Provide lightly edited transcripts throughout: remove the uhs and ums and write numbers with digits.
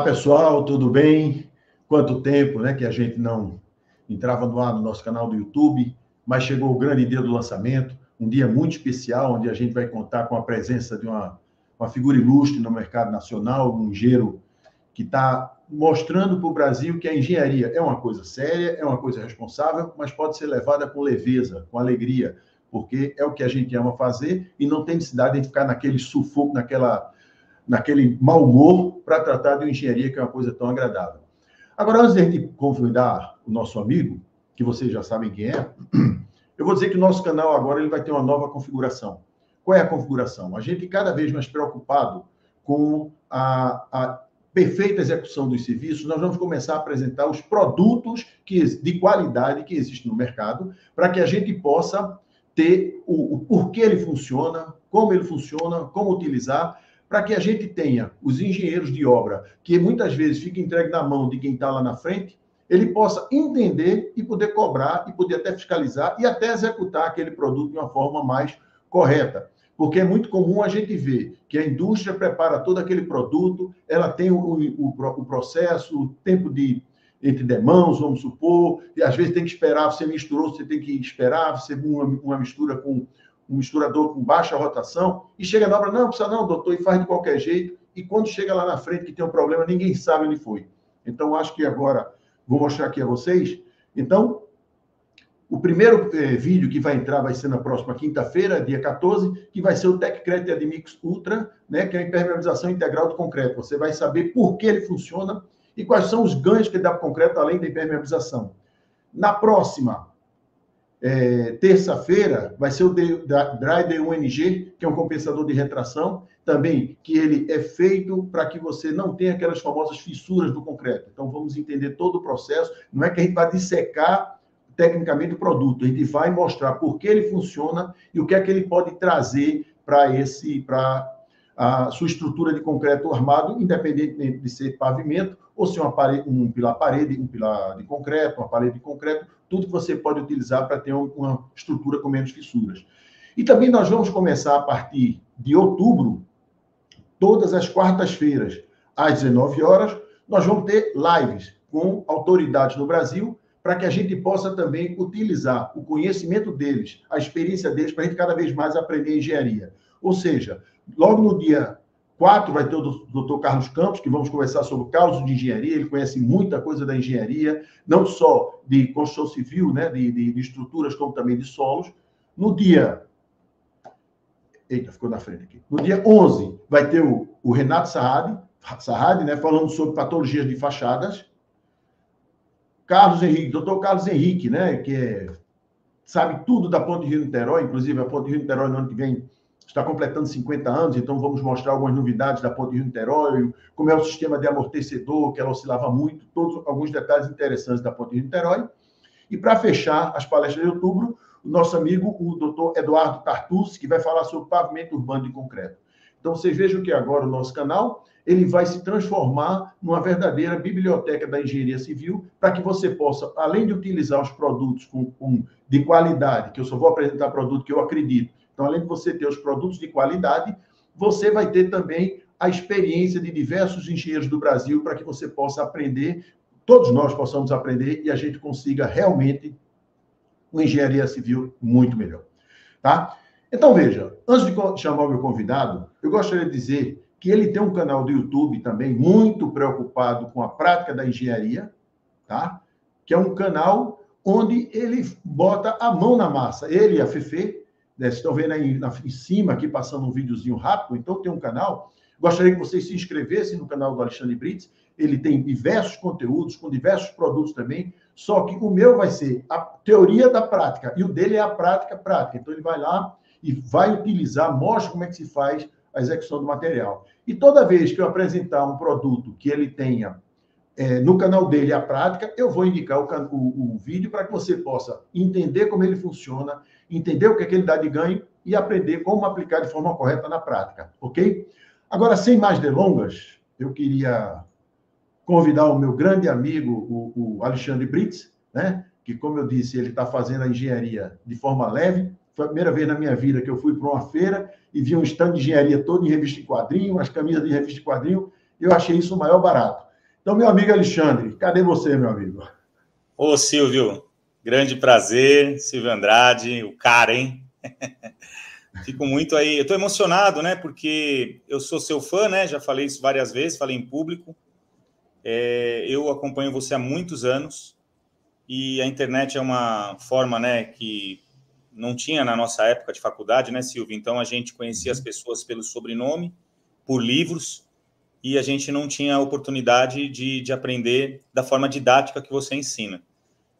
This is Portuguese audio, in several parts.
Olá, pessoal, tudo bem? Quanto tempo, né, que a gente não entrava no ar no nosso canal do YouTube, mas chegou o grande dia do lançamento, um dia muito especial, onde a gente vai contar com a presença de uma figura ilustre no mercado nacional, um engenheiro que está mostrando para o Brasil que a engenharia é uma coisa séria, é uma coisa responsável, mas pode ser levada com leveza, com alegria, porque é o que a gente ama fazer e não tem necessidade de ficar naquele sufoco, naquele mau humor para tratar de engenharia, que é uma coisa tão agradável. Agora, antes de a gente convidar o nosso amigo, que vocês já sabem quem é, eu vou dizer que o nosso canal agora ele vai ter uma nova configuração. Qual é a configuração? A gente cada vez mais preocupado com a perfeita execução dos serviços, nós vamos começar a apresentar os produtos de qualidade que existem no mercado, para que a gente possa ter o porquê ele funciona, como utilizar, para que a gente tenha os engenheiros de obra, que muitas vezes fica entregue na mão de quem está lá na frente, ele possa entender e poder cobrar, e poder até fiscalizar, e até executar aquele produto de uma forma mais correta. Porque é muito comum a gente ver que a indústria prepara todo aquele produto, ela tem o processo, o tempo entre demãos, vamos supor, e às vezes tem que esperar, você misturou, você tem que esperar, você uma mistura com um misturador com baixa rotação, e chega na obra, não precisa não, doutor, e faz de qualquer jeito, e quando chega lá na frente que tem um problema, ninguém sabe onde foi. Então, acho que agora, vou mostrar aqui a vocês. Então, o primeiro vídeo que vai entrar vai ser na próxima quinta-feira, dia 14, que vai ser o TecCred Admix Ultra, né, que é a impermeabilização integral do concreto. Você vai saber por que ele funciona e quais são os ganhos que ele dá para o concreto, além da impermeabilização. Na próxima terça-feira vai ser o Dry D1NG, que é um compensador de retração, também que ele é feito para que você não tenha aquelas famosas fissuras do concreto. Então, vamos entender todo o processo. Não é que a gente vai dissecar tecnicamente o produto, a gente vai mostrar por que ele funciona e o que é que ele pode trazer para a sua estrutura de concreto armado, independente de ser pavimento ou se um pilar de concreto, uma parede de concreto, tudo que você pode utilizar para ter uma estrutura com menos fissuras. E também nós vamos começar a partir de outubro, todas as quartas-feiras, às 19 horas, nós vamos ter lives com autoridades no Brasil, para que a gente possa também utilizar o conhecimento deles, a experiência deles, para a gente cada vez mais aprender engenharia. Ou seja, logo no dia 4 vai ter o doutor Carlos Campos, que vamos conversar sobre o caos de engenharia, ele conhece muita coisa da engenharia, não só de construção civil, né, de estruturas, como também de solos. No dia... Eita, ficou na frente aqui. No dia 11 vai ter o Renato Sarradi, né, falando sobre patologias de fachadas. Doutor Carlos Henrique, né, que sabe tudo da Ponte Rio-Niterói, inclusive a Ponte Rio-Niterói no ano que vem está completando 50 anos, então vamos mostrar algumas novidades da Ponte Rio-Niterói, como é o sistema de amortecedor, que ela oscilava muito, alguns detalhes interessantes da Ponte Rio-Niterói. E para fechar as palestras de outubro, o nosso amigo, o doutor Eduardo Tartucci, que vai falar sobre pavimento urbano de concreto. Então, vocês vejam que agora o nosso canal ele vai se transformar numa verdadeira biblioteca da engenharia civil, para que você possa, além de utilizar os produtos de qualidade, que eu só vou apresentar produto que eu acredito, então, além de você ter os produtos de qualidade, você vai ter também a experiência de diversos engenheiros do Brasil, para que você possa aprender, todos nós possamos aprender, e a gente consiga realmente uma engenharia civil muito melhor. Tá? Então, veja, antes de chamar o meu convidado, eu gostaria de dizer que ele tem um canal do YouTube também muito preocupado com a prática da engenharia, tá? Que é um canal onde ele bota a mão na massa. Ele e a Fefe, né? Vocês estão vendo aí em cima, aqui passando um videozinho rápido, então tem um canal. Gostaria que vocês se inscrevessem no canal do Alexandre Brits. Ele tem diversos conteúdos, com diversos produtos também, só que o meu vai ser a teoria da prática, e o dele é a prática. Então, ele vai lá e vai utilizar, mostra como é que se faz a execução do material. E toda vez que eu apresentar um produto que ele tenha no canal dele a prática, eu vou indicar o vídeo para que você possa entender como ele funciona, entender o que é que ele dá de ganho e aprender como aplicar de forma correta na prática, ok? Agora, sem mais delongas, eu queria convidar o meu grande amigo, o Alexandre Brits, né? Que, como eu disse, ele está fazendo a engenharia de forma leve. Foi a primeira vez na minha vida que eu fui para uma feira e vi um stand de engenharia todo em revista em quadrinho, as camisas de revista em quadrinho, eu achei isso o maior barato. Então, meu amigo Alexandre, cadê você, meu amigo? Ô, Silvio, grande prazer, Silvio Andrade, o cara, hein? Fico muito aí, eu tô emocionado, né, porque eu sou seu fã, né, já falei isso várias vezes, falei em público, eu acompanho você há muitos anos, e a internet é uma forma, né, que não tinha na nossa época de faculdade, né, Silvio? Então a gente conhecia as pessoas pelo sobrenome, por livros, e a gente não tinha a oportunidade de aprender da forma didática que você ensina.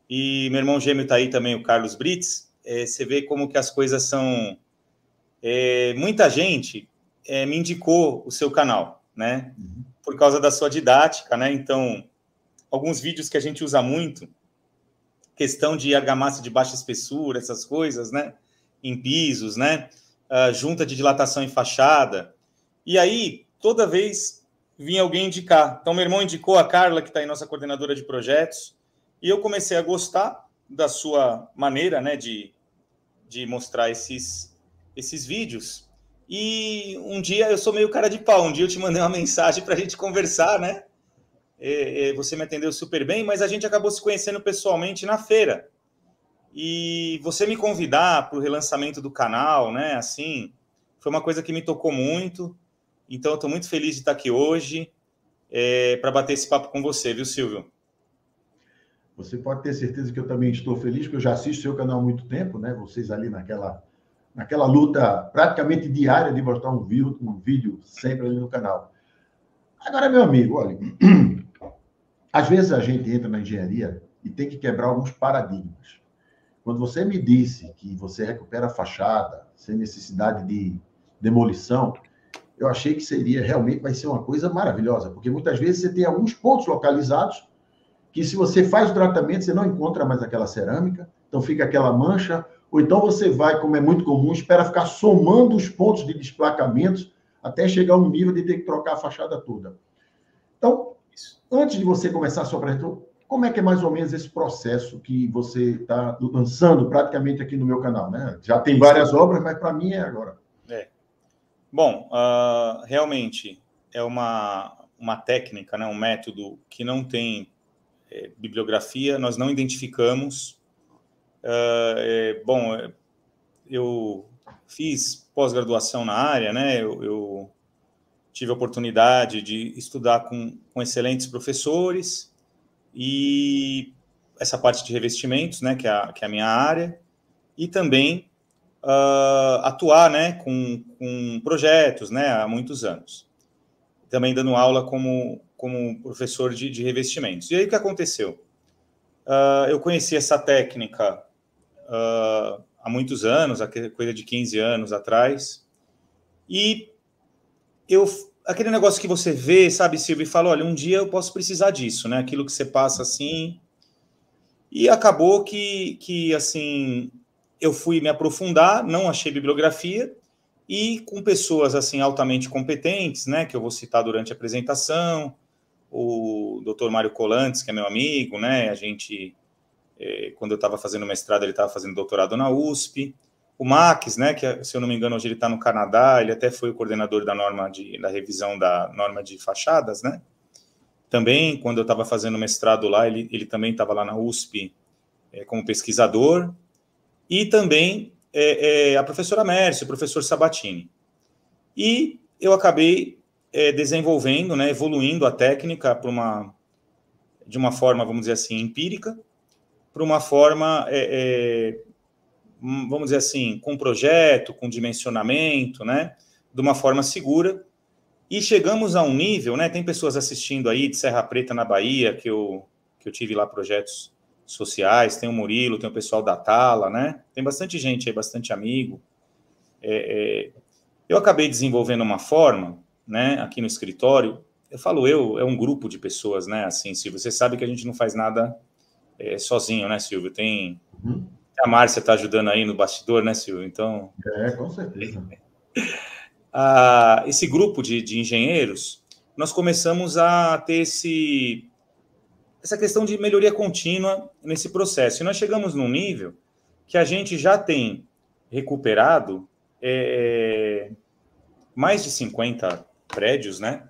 E meu irmão gêmeo está aí também, o Carlos Brits. Você vê como que as coisas são... muita gente me indicou o seu canal, né? Por causa da sua didática, né? Então, alguns vídeos que a gente usa muito, questão de argamassa de baixa espessura, essas coisas, né? Em pisos, né? Junta de dilatação em fachada. E aí, toda vez vinha alguém indicar. Então, meu irmão indicou a Carla, que está aí, nossa coordenadora de projetos, e eu comecei a gostar da sua maneira, né, de mostrar esses vídeos. E um dia, eu sou meio cara de pau, um dia eu te mandei uma mensagem para a gente conversar, né? Você me atendeu super bem, mas a gente acabou se conhecendo pessoalmente na feira. E você me convidar para o relançamento do canal, né? Assim, foi uma coisa que me tocou muito. Então, eu estou muito feliz de estar aqui hoje para bater esse papo com você, viu, Silvio? Você pode ter certeza que eu também estou feliz, porque eu já assisto seu canal há muito tempo, né? Vocês ali naquela luta praticamente diária de mostrar um vídeo sempre ali no canal. Agora, meu amigo, olha, às vezes a gente entra na engenharia e tem que quebrar alguns paradigmas. Quando você me disse que você recupera a fachada sem necessidade de demolição, eu achei que seria realmente vai ser uma coisa maravilhosa, porque muitas vezes você tem alguns pontos localizados que se você faz o tratamento, você não encontra mais aquela cerâmica, então fica aquela mancha, ou então você vai, como é muito comum, espera ficar somando os pontos de desplacamentos até chegar a um nível de ter que trocar a fachada toda. Então, antes de você começar a sua apresentação, como é que é mais ou menos esse processo que você está lançando praticamente aqui no meu canal, né? Já tem várias obras, mas para mim é agora. Bom, realmente é uma técnica, né, um método que não tem bibliografia, nós não identificamos. Bom, eu fiz pós-graduação na área, né? Eu tive a oportunidade de estudar com excelentes professores e essa parte de revestimentos, né, que é a minha área, e também atuar, né, com projetos, né, há muitos anos. Também dando aula como professor de revestimentos. E aí o que aconteceu? Eu conheci essa técnica há muitos anos, coisa de 15 anos atrás, e aquele negócio que você vê, sabe, Silvio, e fala, olha, um dia eu posso precisar disso, né? Aquilo que você passa assim. E acabou que assim, eu fui me aprofundar, não achei bibliografia, e com pessoas assim altamente competentes, né, que eu vou citar durante a apresentação, o Dr. Mário Colantes, que é meu amigo, né, a gente, quando eu estava fazendo mestrado, ele estava fazendo doutorado na USP, o Max, né, que se eu não me engano hoje ele está no Canadá, ele até foi o coordenador da revisão da norma de fachadas, né, também, quando eu estava fazendo mestrado lá, ele também estava lá na USP como pesquisador, e também a professora Mércia, o professor Sabatini. E eu acabei desenvolvendo, né, evoluindo a técnica de uma forma, vamos dizer assim, empírica, para uma forma, vamos dizer assim, com projeto, com dimensionamento, né, de uma forma segura. E chegamos a um nível, né, tem pessoas assistindo aí de Serra Preta, na Bahia, que eu tive lá projetos sociais, tem o Murilo, tem o pessoal da Tala, né, tem bastante gente aí, bastante amigo. Eu acabei desenvolvendo uma forma, né, aqui no escritório, é um grupo de pessoas, né, assim, Silvio, você sabe que a gente não faz nada sozinho, né, Silvio, tem... A Márcia está ajudando aí no bastidor, né, Silvio, então... Com certeza. Esse grupo de engenheiros, nós começamos a ter essa questão de melhoria contínua nesse processo. E nós chegamos num nível que a gente já tem recuperado mais de 50 prédios, né?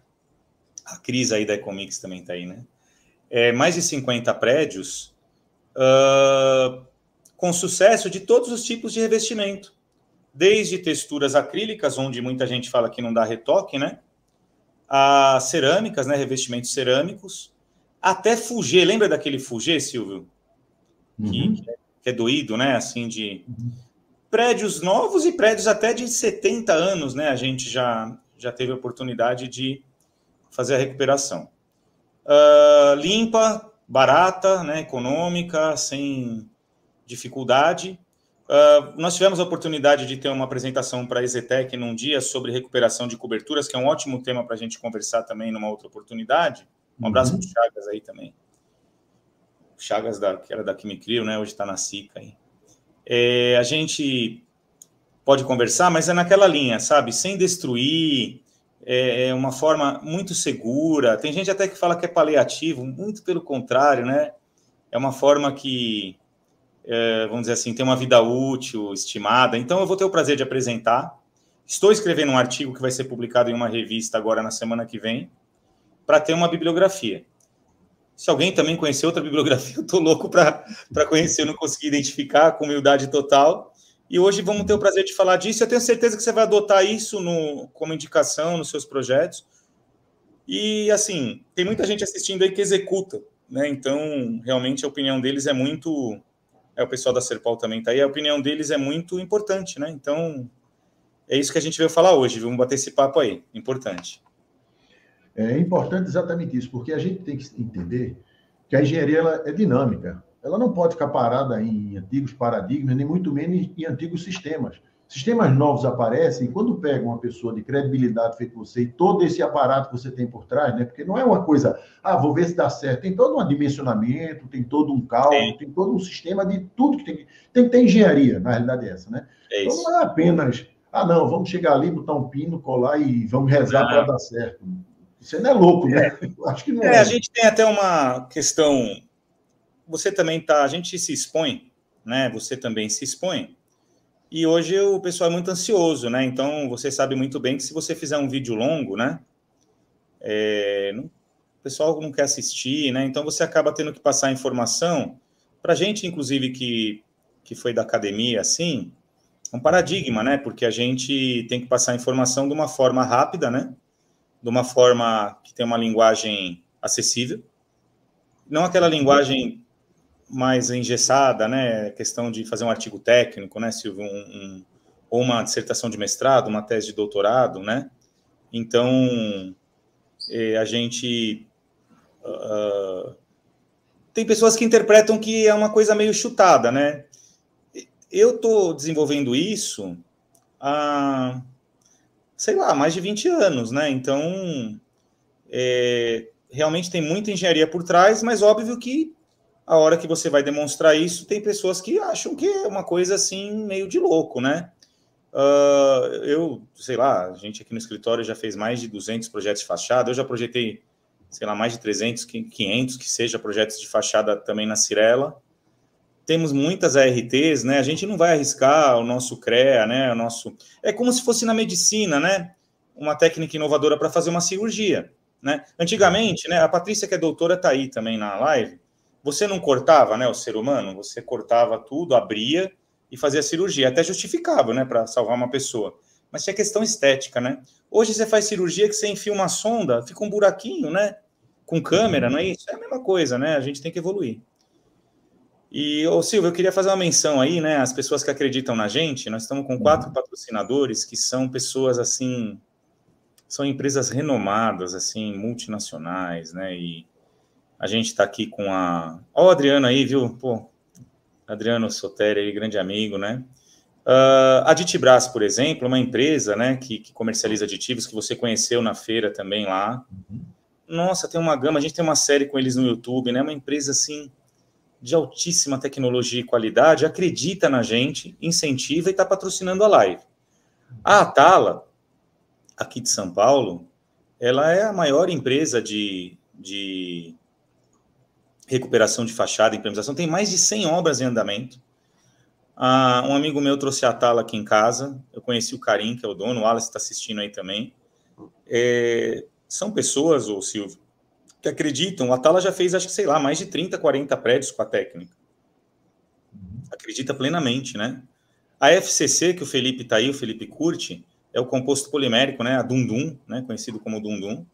A Cris aí da Ecomix também está aí, né? Mais de 50 prédios com sucesso de todos os tipos de revestimento. Desde texturas acrílicas, onde muita gente fala que não dá retoque, né? A cerâmicas, né? Revestimentos cerâmicos. Até fugê. Lembra daquele fugê, Silvio? Uhum. Que é doído, né? Assim, de prédios novos e prédios até de 70 anos, né? A gente já teve a oportunidade de fazer a recuperação. Limpa, barata, né? Econômica, sem dificuldade. Nós tivemos a oportunidade de ter uma apresentação para a Exetec num dia sobre recuperação de coberturas, que é um ótimo tema para a gente conversar também numa outra oportunidade. Um abraço para o Chagas aí também. O Chagas, que era da Quimicrio, né? Hoje está na SICA aí. A gente pode conversar, mas é naquela linha, sabe? Sem destruir, é uma forma muito segura. Tem gente até que fala que é paliativo, muito pelo contrário, né? É uma forma que, vamos dizer assim, tem uma vida útil, estimada. Então, eu vou ter o prazer de apresentar. Estou escrevendo um artigo que vai ser publicado em uma revista agora na semana que vem, para ter uma bibliografia. Se alguém também conhecer outra bibliografia, eu estou louco para conhecer, eu não consegui identificar, com humildade total. E hoje vamos ter o prazer de falar disso. Eu tenho certeza que você vai adotar isso como indicação nos seus projetos. E, assim, tem muita gente assistindo aí que executa, né? Então, realmente, a opinião deles é muito... o pessoal da Serpol também está aí. A opinião deles é muito importante, né? Então, é isso que a gente veio falar hoje. Vamos bater esse papo aí. Importante. É importante exatamente isso, porque a gente tem que entender que a engenharia ela é dinâmica. Ela não pode ficar parada em antigos paradigmas, nem muito menos em antigos sistemas. Sistemas novos aparecem e quando pega uma pessoa de credibilidade feito você e todo esse aparato que você tem por trás, né? Porque não é uma coisa, vou ver se dá certo. Tem todo um dimensionamento, tem todo um cálculo, tem todo um sistema de tudo que tem que ter engenharia, na realidade é essa, né? Então não é apenas, não, vamos chegar ali, botar um pino, colar e vamos rezar para dar certo. Você não é louco, né? Acho que não é. A gente tem até uma questão. Você também tá. A gente se expõe, né? Você também se expõe. E hoje o pessoal é muito ansioso, né? Então você sabe muito bem que se você fizer um vídeo longo, né? O pessoal não quer assistir, né? Então você acaba tendo que passar informação. Para a gente, inclusive, que foi da academia, assim, é um paradigma, né? Porque a gente tem que passar informação de uma forma rápida, né? De uma forma que tem uma linguagem acessível, não aquela linguagem mais engessada, né? Questão de fazer um artigo técnico, né, Silvio? Ou uma dissertação de mestrado, uma tese de doutorado, né? Então, a gente... tem pessoas que interpretam que é uma coisa meio chutada, né? Eu estou desenvolvendo isso há... sei lá, mais de 20 anos, né? Então, realmente tem muita engenharia por trás, mas óbvio que a hora que você vai demonstrar isso, tem pessoas que acham que é uma coisa assim, meio de louco, né? Eu, sei lá, a gente aqui no escritório já fez mais de 200 projetos de fachada, eu já projetei, sei lá, mais de 300, 500, que seja projetos de fachada também na Cirela. Temos muitas ARTs, né? A gente não vai arriscar o nosso CREA, né? É como se fosse na medicina, né? Uma técnica inovadora para fazer uma cirurgia, né? Antigamente, né? A Patrícia, que é doutora, está aí também na live. Você não cortava, né? O ser humano, você cortava tudo, abria e fazia cirurgia, até justificável, né? Para salvar uma pessoa. Mas tinha questão estética, né? Hoje você faz cirurgia que você enfia uma sonda, fica um buraquinho, né? Com câmera, não é isso? É a mesma coisa, né? A gente tem que evoluir. E, Silvio, eu queria fazer uma menção aí, né, as pessoas que acreditam na gente. Nós estamos com 4 patrocinadores que são pessoas, assim, são empresas renomadas, assim, multinacionais, né, e a gente está aqui com o Adriano aí, viu? Pô, Adriano Soteri, grande amigo, né? A Ditibras, por exemplo, uma empresa, né, que comercializa aditivos, que você conheceu na feira também lá. Nossa, tem uma gama, a gente tem uma série com eles no YouTube, né, uma empresa, assim, de altíssima tecnologia e qualidade, acredita na gente, incentiva e está patrocinando a live. A Atala, aqui de São Paulo, ela é a maior empresa de recuperação de fachada e implementação, tem mais de 100 obras em andamento. Um amigo meu trouxe a Atala aqui em casa, eu conheci o Karim, que é o dono, o Wallace está assistindo aí também. são pessoas, ô Silvio, que acreditam. A Tala já fez, acho que, sei lá, mais de 30, 40 prédios com a técnica. Acredita plenamente, né? A FCC, que o Felipe está aí, o Felipe curte, é o composto polimérico, né? A Dundum, né? Conhecido como Dundum.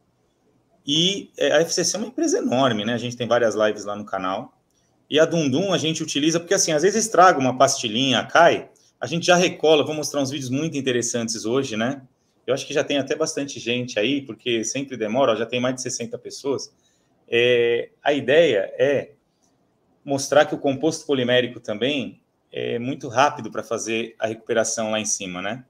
E a FCC é uma empresa enorme, né? A gente tem várias lives lá no canal. E a Dundum a gente utiliza, porque assim, às vezes estraga uma pastilhinha, cai, a gente já recola. Vou mostrar uns vídeos muito interessantes hoje, né? Eu acho que já tem até bastante gente aí, porque sempre demora, já tem mais de 60 pessoas. A ideia é mostrar que o composto polimérico também é muito rápido para fazer a recuperação lá em cima, né?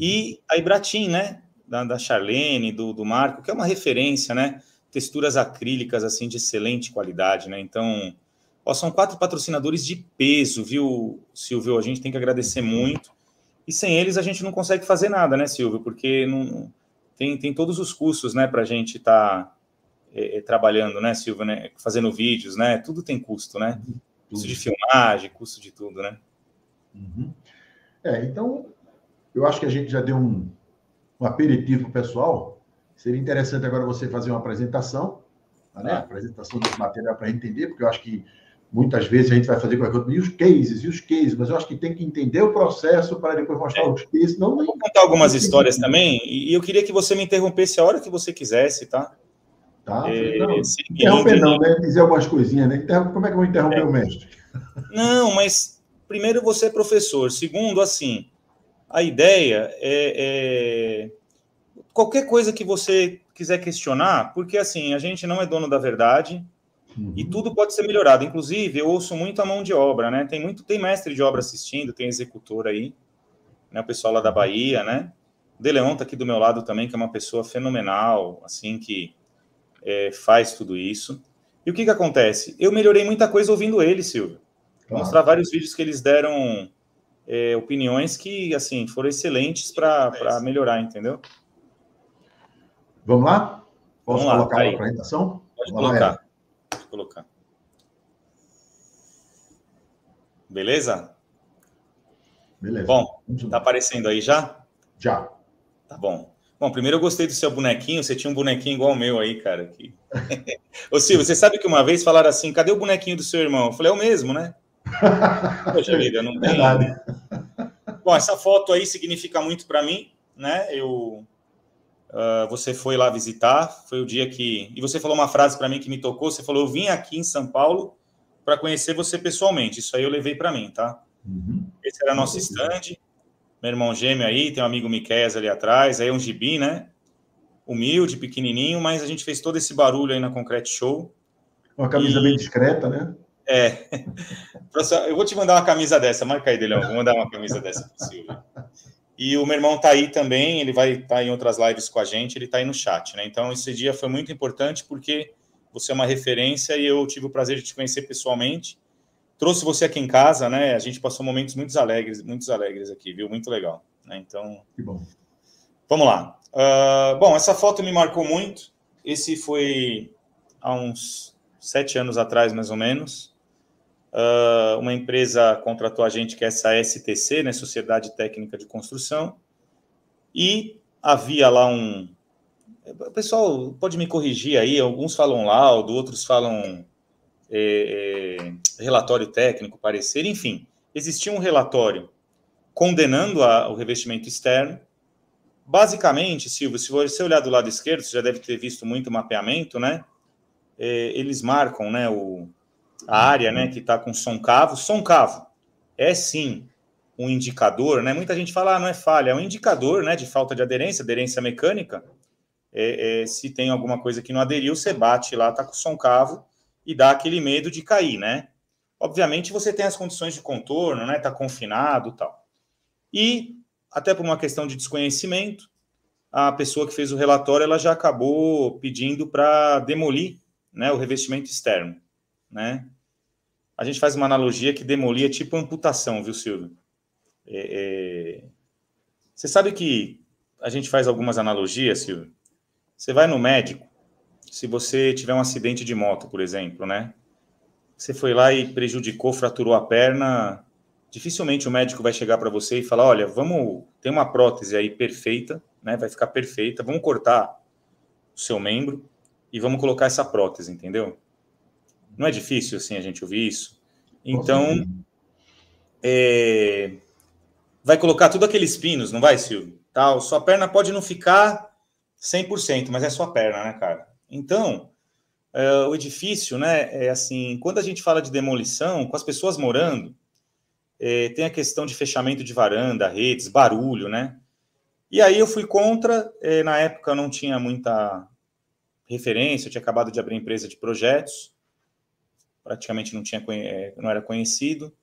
E a Ibratim, né? Da Charlene, do Marco, que é uma referência, né? Texturas acrílicas, assim, de excelente qualidade, né? Então, são 4 patrocinadores de peso, viu, Silvio? A gente tem que agradecer muito. E sem eles a gente não consegue fazer nada, né, Silvio? Porque não tem todos os custos, né, para a gente estar trabalhando, né, Silvio, né? Fazendo vídeos, né? Tudo tem custo, né? Custo de filmagem, custo de tudo, né? Então, eu acho que a gente já deu um aperitivo para o pessoal. Seria interessante agora você fazer uma apresentação, né? Apresentação desse material para entender, porque eu acho que muitas vezes a gente vai fazer qualquer coisa, e os cases, mas eu acho que tem que entender o processo para depois mostrar os cases. Não, eu vou contar algumas histórias também, e eu queria que você me interrompesse a hora que você quisesse, tá? Tá, não, interromper não, né? Dizer algumas coisinhas, né? Como é que eu vou interromper o mestre? Não, mas primeiro você é professor. Segundo, assim, a ideia é qualquer coisa que você quiser questionar, porque assim, a gente não é dono da verdade e tudo pode ser melhorado. Inclusive, eu ouço muito a mão de obra, né? Tem mestre de obra assistindo, tem executor aí, né? O pessoal lá da Bahia, né? O De Leon tá aqui do meu lado também, que é uma pessoa fenomenal, assim, que faz tudo isso. E o que acontece? Eu melhorei muita coisa ouvindo ele, Silvio. Vou mostrar vários vídeos que eles deram opiniões que, assim, foram excelentes para melhorar, entendeu? Vamos lá? Posso Vamos lá, colocar a apresentação? Pode colocar. Pode colocar. Beleza? Beleza. Bom, tá aparecendo aí já? Já. Tá bom. Bom, primeiro eu gostei do seu bonequinho. Você tinha um bonequinho igual o meu aí, cara. Que... Ô, Silvio, você sabe que uma vez falaram assim, cadê o bonequinho do seu irmão? Eu falei, é o mesmo, né? Poxa vida, não tem... Verdade. Bom, essa foto aí significa muito para mim, né? Você foi lá visitar, foi o dia que... E você falou uma frase para mim que me tocou, você falou, eu vim aqui em São Paulo para conhecer você pessoalmente. Isso aí eu levei para mim, tá? Esse era nosso stand. Meu irmão gêmeo aí, tem um amigo Miqueias ali atrás, aí é um gibi, né? Humilde, pequenininho, mas a gente fez todo esse barulho aí na Concrete Show. Uma camisa bem discreta, né? Eu vou te mandar uma camisa dessa, marca aí, Delão, vou mandar uma camisa dessa pro Silvio. E o meu irmão tá aí também, ele vai estar em outras lives com a gente, ele tá aí no chat, né? Então, esse dia foi muito importante porque você é uma referência e eu tive o prazer de te conhecer pessoalmente. Trouxe você aqui em casa, né? A gente passou momentos muito alegres aqui, viu? Muito legal, né? Então, que bom. Vamos lá. Bom, essa foto me marcou muito. Esse foi há uns 7 anos atrás, mais ou menos. Uma empresa contratou a gente, que é essa STC, né? Sociedade Técnica de Construção. E havia lá um... O pessoal pode me corrigir aí, alguns falam laudo, outros falam relatório técnico, parecer, enfim. Existia um relatório condenando o revestimento externo. Basicamente, Silvio, se você olhar do lado esquerdo, você já deve ter visto muito mapeamento, né? Eles marcam, né, a área, né, que está com som cavo. Som cavo é, sim, um indicador, né? Muita gente fala, não é falha, é um indicador, né, de falta de aderência mecânica. Se tem alguma coisa que não aderiu, você bate lá, está com som cavo e dá aquele medo de cair, né? Obviamente, você tem as condições de contorno, né? Está confinado e tal. E, até por uma questão de desconhecimento, a pessoa que fez o relatório, ela já acabou pedindo para demolir, né, o revestimento externo, né? A gente faz uma analogia que demolir é tipo amputação, viu, Silvio? Você sabe que a gente faz algumas analogias, Silvio? Você vai no médico, se você tiver um acidente de moto, por exemplo, né? Você foi lá e prejudicou, fraturou a perna, dificilmente o médico vai chegar para você e falar, olha, tem uma prótese aí perfeita, né? Vai ficar perfeita, vamos cortar o seu membro e vamos colocar essa prótese, entendeu? Não é difícil, assim, a gente ouvir isso? Então, vai colocar tudo aqueles pinos, não vai, Silvio? Tal, sua perna pode não ficar 100%, mas é sua perna, né, cara? Então, o edifício, né, é assim, quando a gente fala de demolição, com as pessoas morando, tem a questão de fechamento de varanda, redes, barulho, né? E aí eu fui contra, na época eu não tinha muita referência, eu tinha acabado de abrir empresa de projetos, praticamente não era conhecido,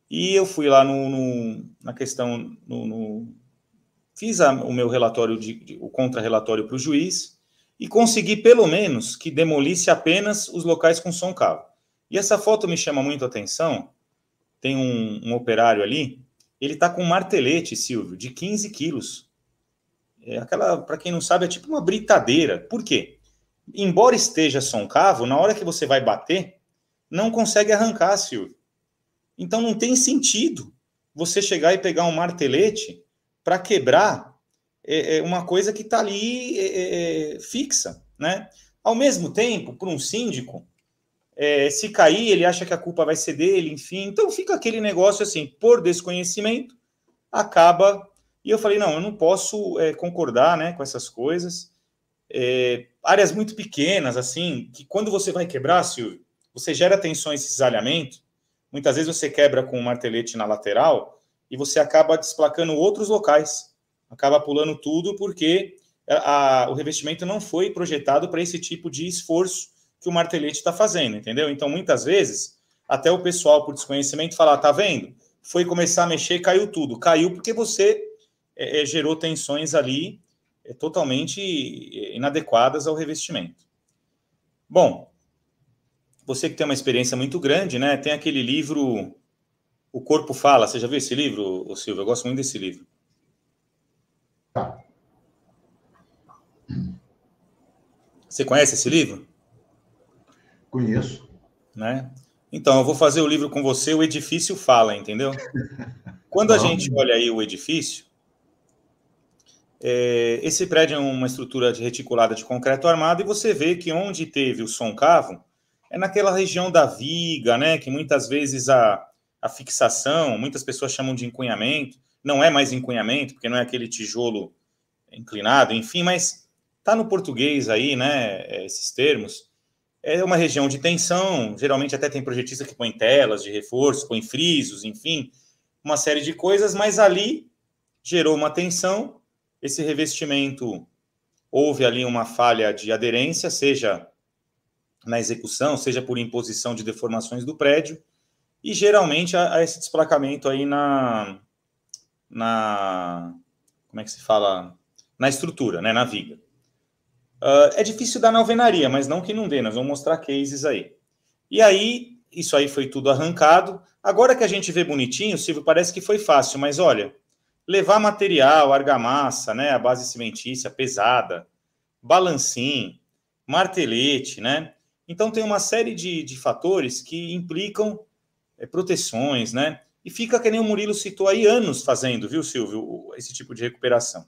e eu fui lá na questão, fiz o meu relatório, o contra-relatório para o juiz, e consegui pelo menos que demolisse apenas os locais com som cavo. E essa foto me chama muito a atenção, tem um operário ali, ele está com um martelete, Silvio, de 15 quilos. Para quem não sabe, é tipo uma britadeira. Por quê? Embora esteja soncavo, na hora que você vai bater, não consegue arrancar, Silvio. Então não tem sentido você chegar e pegar um martelete para quebrar uma coisa que está ali fixa, né? Ao mesmo tempo, por um síndico, se cair, ele acha que a culpa vai ser dele, enfim. Então fica aquele negócio assim, por desconhecimento, acaba... E eu falei, não, eu não posso concordar, né, com essas coisas. Áreas muito pequenas, assim, que quando você vai quebrar, Silvio, você gera tensões de cisalhamento, muitas vezes você quebra com um martelete na lateral e você acaba desplacando outros locais, acaba pulando tudo porque o revestimento não foi projetado para esse tipo de esforço que o martelete está fazendo, entendeu? Então, muitas vezes, até o pessoal, por desconhecimento, fala, tá vendo? Foi começar a mexer, caiu tudo. Caiu porque você gerou tensões ali totalmente inadequadas ao revestimento. Bom, você que tem uma experiência muito grande, né? Tem aquele livro, O Corpo Fala. Você já viu esse livro, Silvio? Eu gosto muito desse livro. Tá. Você conhece esse livro? Conheço. Né? Então, eu vou fazer o livro com você, O Edifício Fala, entendeu? Quando a gente olha aí o edifício, esse prédio é uma estrutura reticulada de concreto armado e você vê que onde teve o soncavo é naquela região da viga, né? Que muitas vezes a fixação, muitas pessoas chamam de encunhamento, não é mais encunhamento, porque não é aquele tijolo inclinado, enfim, mas tá no português aí, né? Esses termos. É uma região de tensão, geralmente até tem projetista que põe telas de reforço, põe frisos, enfim, uma série de coisas, mas ali gerou uma tensão, esse revestimento, houve ali uma falha de aderência, seja na execução, seja por imposição de deformações do prédio, e geralmente há esse desplacamento aí como é que se fala? Na estrutura, né, na viga. É difícil dar na alvenaria, mas não que não dê, nós vamos mostrar cases aí. E aí, isso aí foi tudo arrancado. Agora que a gente vê bonitinho, Silvio, parece que foi fácil, mas olha, levar material, argamassa, né, a base cimentícia pesada, balancim, martelete, né? Então tem uma série de fatores que implicam proteções, né? E fica, que nem o Murilo citou aí, anos fazendo, viu, Silvio, esse tipo de recuperação.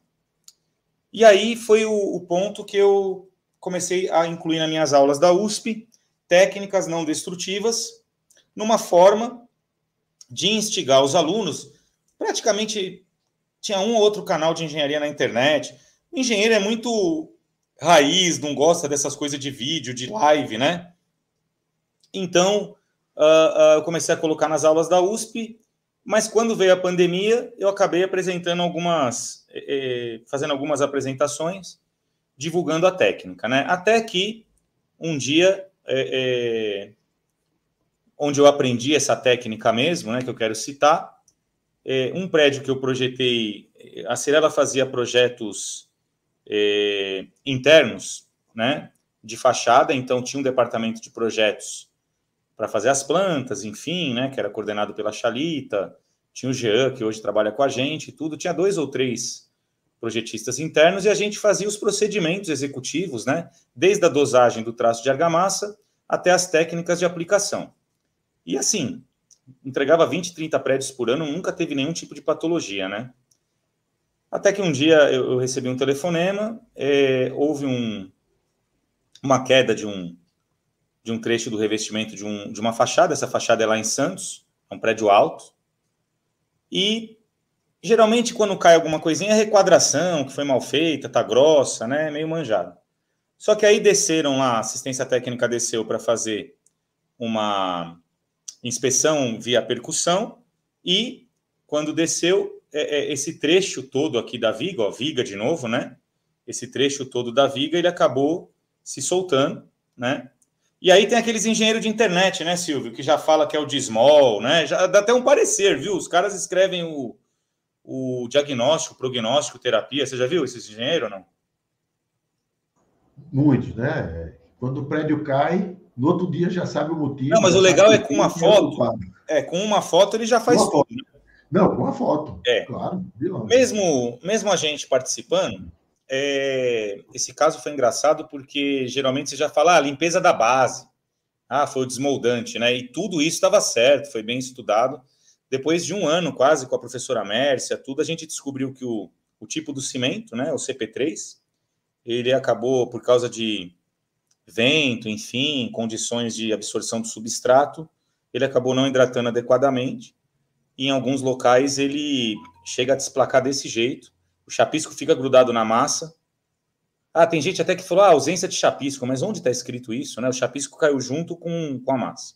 E aí foi o ponto que eu comecei a incluir nas minhas aulas da USP, técnicas não destrutivas, numa forma de instigar os alunos. Praticamente tinha um ou outro canal de engenharia na internet. O engenheiro é muito raiz, não gosta dessas coisas de vídeo, de live, né? Então, eu comecei a colocar nas aulas da USP, mas quando veio a pandemia, eu acabei apresentando fazendo algumas apresentações, divulgando a técnica, né? Até que um dia, onde eu aprendi essa técnica mesmo, né, que eu quero citar, um prédio que eu projetei, a Cirela fazia projetos internos, né, de fachada, então tinha um departamento de projetos para fazer as plantas, enfim, né, que era coordenado pela Chalita, tinha o Jean, que hoje trabalha com a gente, tudo, tinha 2 ou 3 projetistas internos, e a gente fazia os procedimentos executivos, né, desde a dosagem do traço de argamassa até as técnicas de aplicação. E assim, entregava 20, 30 prédios por ano, nunca teve nenhum tipo de patologia, né? Até que um dia eu recebi um telefonema, houve uma queda de um trecho do revestimento de uma fachada. Essa fachada é lá em Santos, é um prédio alto. E, geralmente, quando cai alguma coisinha, é requadração, que foi mal feita, tá grossa, né? Meio manjado. Só que aí desceram lá, a assistência técnica desceu para fazer uma inspeção via percussão e, quando desceu, esse trecho todo aqui da viga, ó, viga de novo, né? Esse trecho todo da viga, ele acabou se soltando, né? E aí tem aqueles engenheiros de internet, né, Silvio, que já fala que é o Dismol, né? Já dá até um parecer, viu? Os caras escrevem o diagnóstico, prognóstico, terapia. Você já viu esses engenheiros ou não? Muitos, né? Quando o prédio cai, no outro dia já sabe o Não, motivo, mas já o sabe legal é por com quê, uma quem é o foto. culpado. Com uma foto ele já Com faz a foto. tudo, né? Não, com a foto. É. Claro, de longe. Mesmo a gente participando, esse caso foi engraçado porque geralmente você já fala, limpeza da base. Foi o desmoldante, né? E tudo isso estava certo, foi bem estudado. Depois de um ano quase com a professora Mércia, tudo, a gente descobriu que o tipo do cimento, né, o CP3, ele acabou, por causa de vento, enfim, condições de absorção do substrato, ele acabou não hidratando adequadamente. E em alguns locais ele chega a desplacar desse jeito. O chapisco fica grudado na massa. Tem gente até que falou, ausência de chapisco, mas onde está escrito isso, né? O chapisco caiu junto com a massa.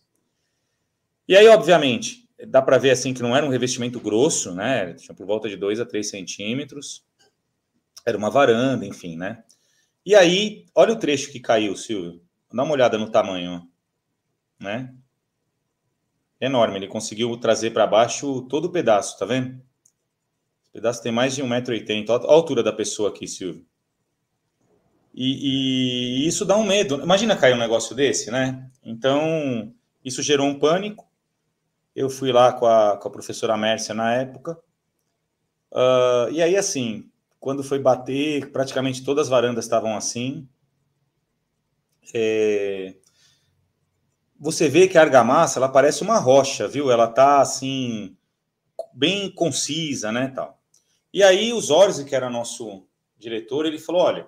E aí, obviamente, dá para ver assim que não era um revestimento grosso, né? Tinha por volta de 2 a 3 centímetros. Era uma varanda, enfim, né? E aí, olha o trecho que caiu, Silvio. Dá uma olhada no tamanho, né? Enorme. Ele conseguiu trazer para baixo todo o pedaço, tá vendo? Esse pedaço tem mais de 1,80 m. Olha a altura da pessoa aqui, Silvio. E isso dá um medo. Imagina cair um negócio desse, né? Então, isso gerou um pânico. Eu fui lá com a professora Mércia na época. E aí, assim, quando foi bater, praticamente todas as varandas estavam assim. Você vê que a argamassa, ela parece uma rocha, viu? Ela tá, assim, bem concisa, né, tal. E aí, o Zorzi, que era nosso diretor, ele falou, olha...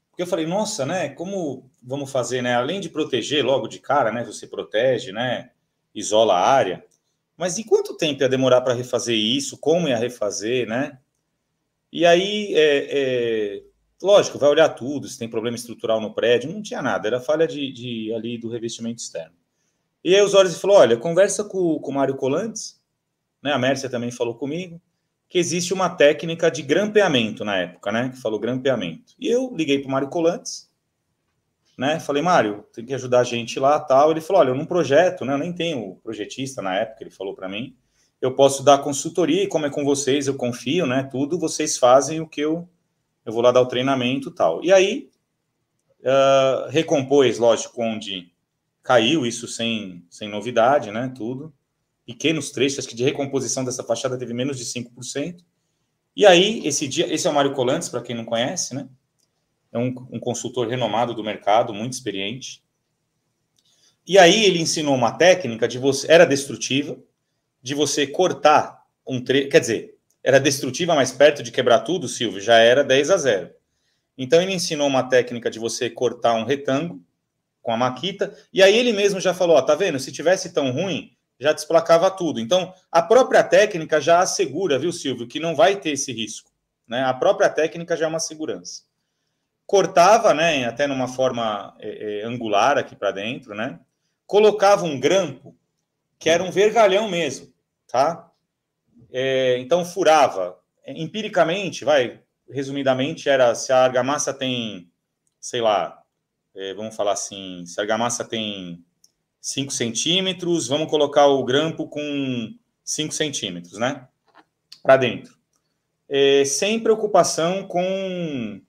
Porque eu falei, nossa, né? Como vamos fazer, né? Além de proteger logo de cara, né? Você protege, né? Isola a área. Mas em quanto tempo ia demorar para refazer isso? Como ia refazer, né? E aí, lógico, vai olhar tudo, se tem problema estrutural no prédio. Não tinha nada, era falha ali do revestimento externo. E aí o Zorzi falou, olha, conversa com o Mário Colantes, né? A Mércia também falou comigo, que existe uma técnica de grampeamento na época, né? Que falou grampeamento. E eu liguei para o Mário Colantes, né? Falei, Mário, tem que ajudar a gente lá, tal. Ele falou, olha, eu não projeto, né? Eu nem tenho projetista na época, ele falou para mim. Eu posso dar consultoria e como é com vocês, eu confio, né? Tudo, vocês fazem o que eu vou lá dar o treinamento e tal. E aí, recompôs, lógico, onde caiu isso sem novidade, né? Tudo. Pequenos trechos, acho que de recomposição dessa fachada teve menos de 5%. E aí, esse é o Mário Colantes, para quem não conhece, né? É um consultor renomado do mercado, muito experiente. E aí ele ensinou uma técnica era destrutiva, de você cortar um trecho, quer dizer, era destrutiva, mas perto de quebrar tudo, Silvio, já era 10-0. Então ele ensinou uma técnica de você cortar um retângulo com a maquita, e aí ele mesmo já falou, tá vendo, se tivesse tão ruim, já desplacava tudo. Então, a própria técnica já assegura, viu, Silvio, que não vai ter esse risco, né? A própria técnica já é uma segurança. Cortava, né, até numa forma angular aqui para dentro, né? Colocava um grampo, que era um vergalhão mesmo, tá? Então, furava. Empiricamente, resumidamente, era se a argamassa tem, sei lá, vamos falar assim, se a argamassa tem 5 centímetros, vamos colocar o grampo com 5 centímetros, né? Para dentro. Sem preocupação com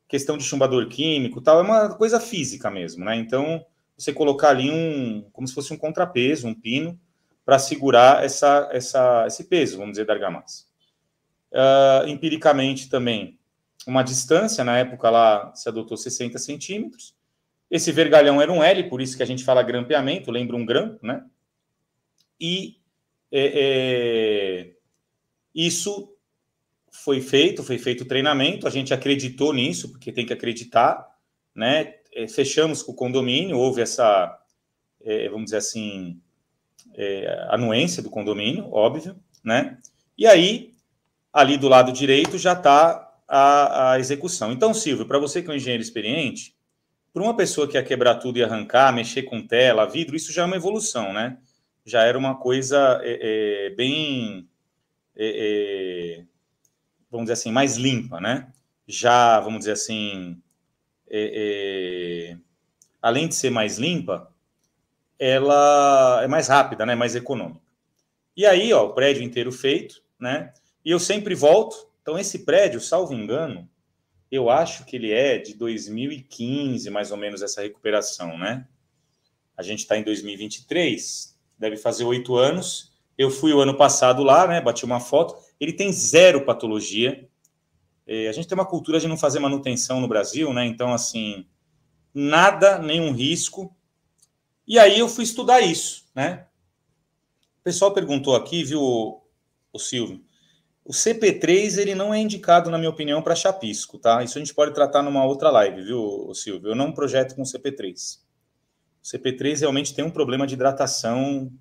questão de chumbador químico, tal, é uma coisa física mesmo, né? Então, você colocar ali como se fosse um contrapeso, um pino, para segurar esse peso, vamos dizer, da argamassa. Empiricamente também, uma distância, na época lá se adotou 60 centímetros. Esse vergalhão era um L, por isso que a gente fala grampeamento, lembra um grampo, né? E isso foi feito o treinamento, a gente acreditou nisso, porque tem que acreditar, né? fechamos com o condomínio, houve essa, vamos dizer assim, anuência do condomínio, óbvio, né? E aí, ali do lado direito já está a execução. Então, Silvio, para você que é um engenheiro experiente, para uma pessoa que ia quebrar tudo e arrancar, mexer com tela, vidro, isso já é uma evolução, né? Já era uma coisa bem, vamos dizer assim, mais limpa, né? Já, vamos dizer assim, além de ser mais limpa, ela é mais rápida, né? Mais econômica. E aí, ó, o prédio inteiro feito, né? E eu sempre volto. Então, esse prédio, salvo engano, eu acho que ele é de 2015, mais ou menos, essa recuperação, né? A gente está em 2023, deve fazer 8 anos. Eu fui o ano passado lá, né? Bati uma foto. Ele tem 0 patologia. A gente tem uma cultura de não fazer manutenção no Brasil, né? Então, assim, nada, nenhum risco. E aí eu fui estudar isso, né? O pessoal perguntou aqui, viu, o Silvio? O CP3, ele não é indicado, na minha opinião, para chapisco, tá? Isso a gente pode tratar numa outra live, viu, Silvio? Eu não projeto com CP3. O CP3 realmente tem um problema de hidratação,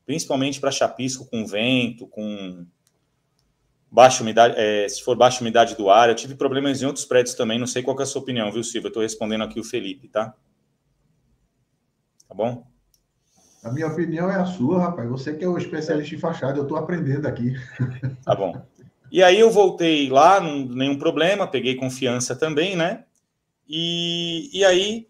principalmente para chapisco com vento, com baixa umidade, se for baixa umidade do ar. Eu tive problemas em outros prédios também, não sei qual que é a sua opinião, viu, Silvio? Eu estou respondendo aqui o Felipe, tá? Tá bom? A minha opinião é a sua, rapaz. Você que é o especialista em fachada, eu estou aprendendo aqui. Tá bom. E aí eu voltei lá, nenhum problema, peguei confiança também, né? E aí,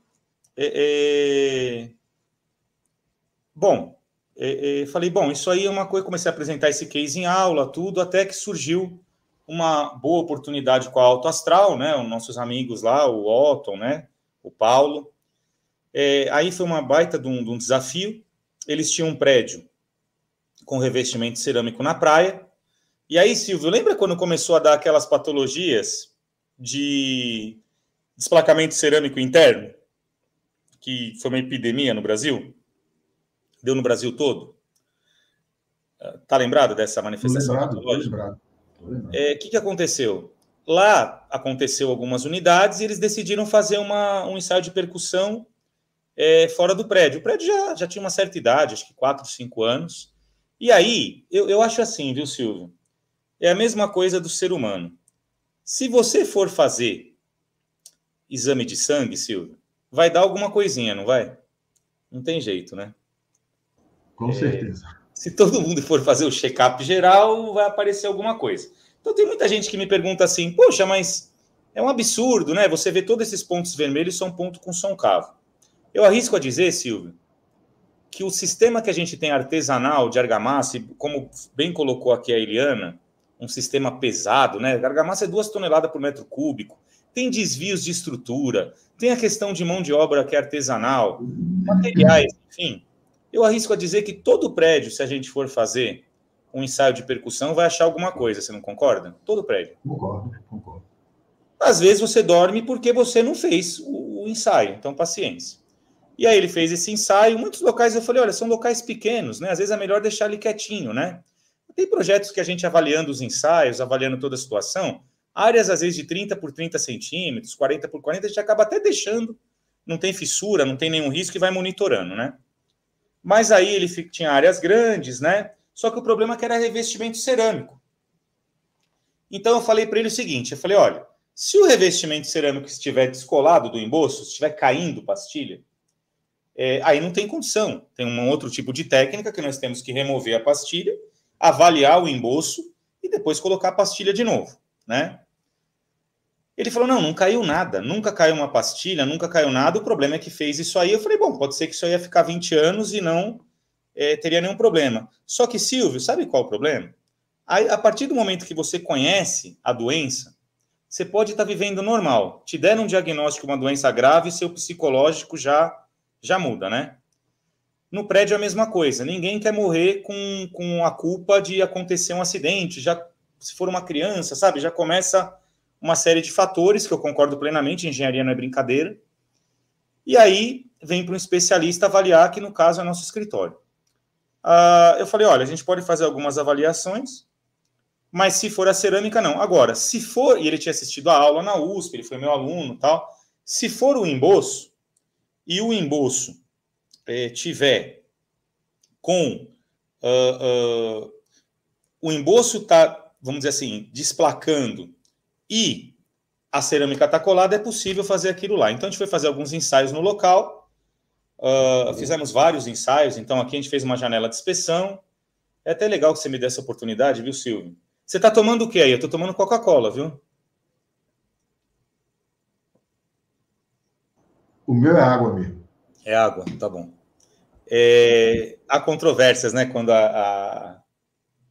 falei, bom, isso aí é uma coisa, comecei a apresentar esse case em aula, tudo, até que surgiu uma boa oportunidade com a Alto Astral, né? Os nossos amigos lá, o Otton, né? O Paulo. Aí foi uma baita de um desafio. Eles tinham um prédio com revestimento cerâmico na praia. E aí, Silvio, lembra quando começou a dar aquelas patologias de desplacamento cerâmico interno? Que foi uma epidemia no Brasil? Deu no Brasil todo? Tá lembrado dessa manifestação patológica? Tô lembrado. Que aconteceu? Lá aconteceu algumas unidades e eles decidiram fazer um ensaio de percussão fora do prédio. O prédio já tinha uma certa idade, acho que 4, 5 anos. E aí, eu acho assim, viu, Silvio? É a mesma coisa do ser humano. Se você for fazer exame de sangue, Silvio, vai dar alguma coisinha, não vai? Não tem jeito, né? Com certeza. Se todo mundo for fazer o check-up geral, vai aparecer alguma coisa. Então tem muita gente que me pergunta assim, poxa, mas é um absurdo, né? Você vê todos esses pontos vermelhos são pontos com concavo. Eu arrisco a dizer, Silvio, que o sistema que a gente tem artesanal de argamassa, como bem colocou aqui a Eliana, um sistema pesado, né? A argamassa é 2 toneladas por metro cúbico, tem desvios de estrutura, tem a questão de mão de obra que é artesanal, materiais, enfim. Eu arrisco a dizer que todo prédio, se a gente for fazer um ensaio de percussão, vai achar alguma coisa, você não concorda? Todo prédio. Concordo. Às vezes você dorme porque você não fez o ensaio, então paciência. E aí ele fez esse ensaio, muitos locais eu falei, olha, são locais pequenos, né? Às vezes é melhor deixar ele quietinho, né? Tem projetos que a gente avaliando os ensaios, avaliando toda a situação, áreas às vezes de 30 por 30 centímetros, 40 por 40, a gente acaba até deixando, não tem fissura, não tem nenhum risco e vai monitorando, né? Mas aí ele tinha áreas grandes, né? Só que o problema é que era revestimento cerâmico. Então eu falei para ele o seguinte, eu falei, olha, se o revestimento cerâmico estiver descolado do emboço, se estiver caindo pastilha, aí não tem condição. Tem um outro tipo de técnica que nós temos que remover a pastilha, avaliar o emboço e depois colocar a pastilha de novo, né? Ele falou, não caiu nada, nunca caiu uma pastilha, nunca caiu nada, o problema é que fez isso aí. Eu falei, bom, pode ser que isso aí ia ficar 20 anos e não teria nenhum problema. Só que, Silvio, sabe qual é o problema? Aí, a partir do momento que você conhece a doença, você pode estar vivendo normal. Te deram um diagnóstico de uma doença grave, seu psicológico já muda, né? No prédio é a mesma coisa. Ninguém quer morrer com a culpa de acontecer um acidente. Já, se for uma criança, sabe? Já começa uma série de fatores, que eu concordo plenamente, engenharia não é brincadeira. E aí vem para um especialista avaliar, que no caso é nosso escritório. Eu falei, olha, a gente pode fazer algumas avaliações, mas se for a cerâmica, não. Agora, se for, e ele tinha assistido a aula na USP, ele foi meu aluno e tal, se for o emboço, e o emboço tiver com... o emboço está, vamos dizer assim, desplacando e a cerâmica está colada, é possível fazer aquilo lá. Então, a gente foi fazer alguns ensaios no local, fizemos vários ensaios, então aqui a gente fez uma janela de inspeção. É até legal que você me dê essa oportunidade, viu, Silvio? Você está tomando o que aí? Eu estou tomando Coca-Cola, viu? O meu é água mesmo. É água, tá bom. Há controvérsias, né, quando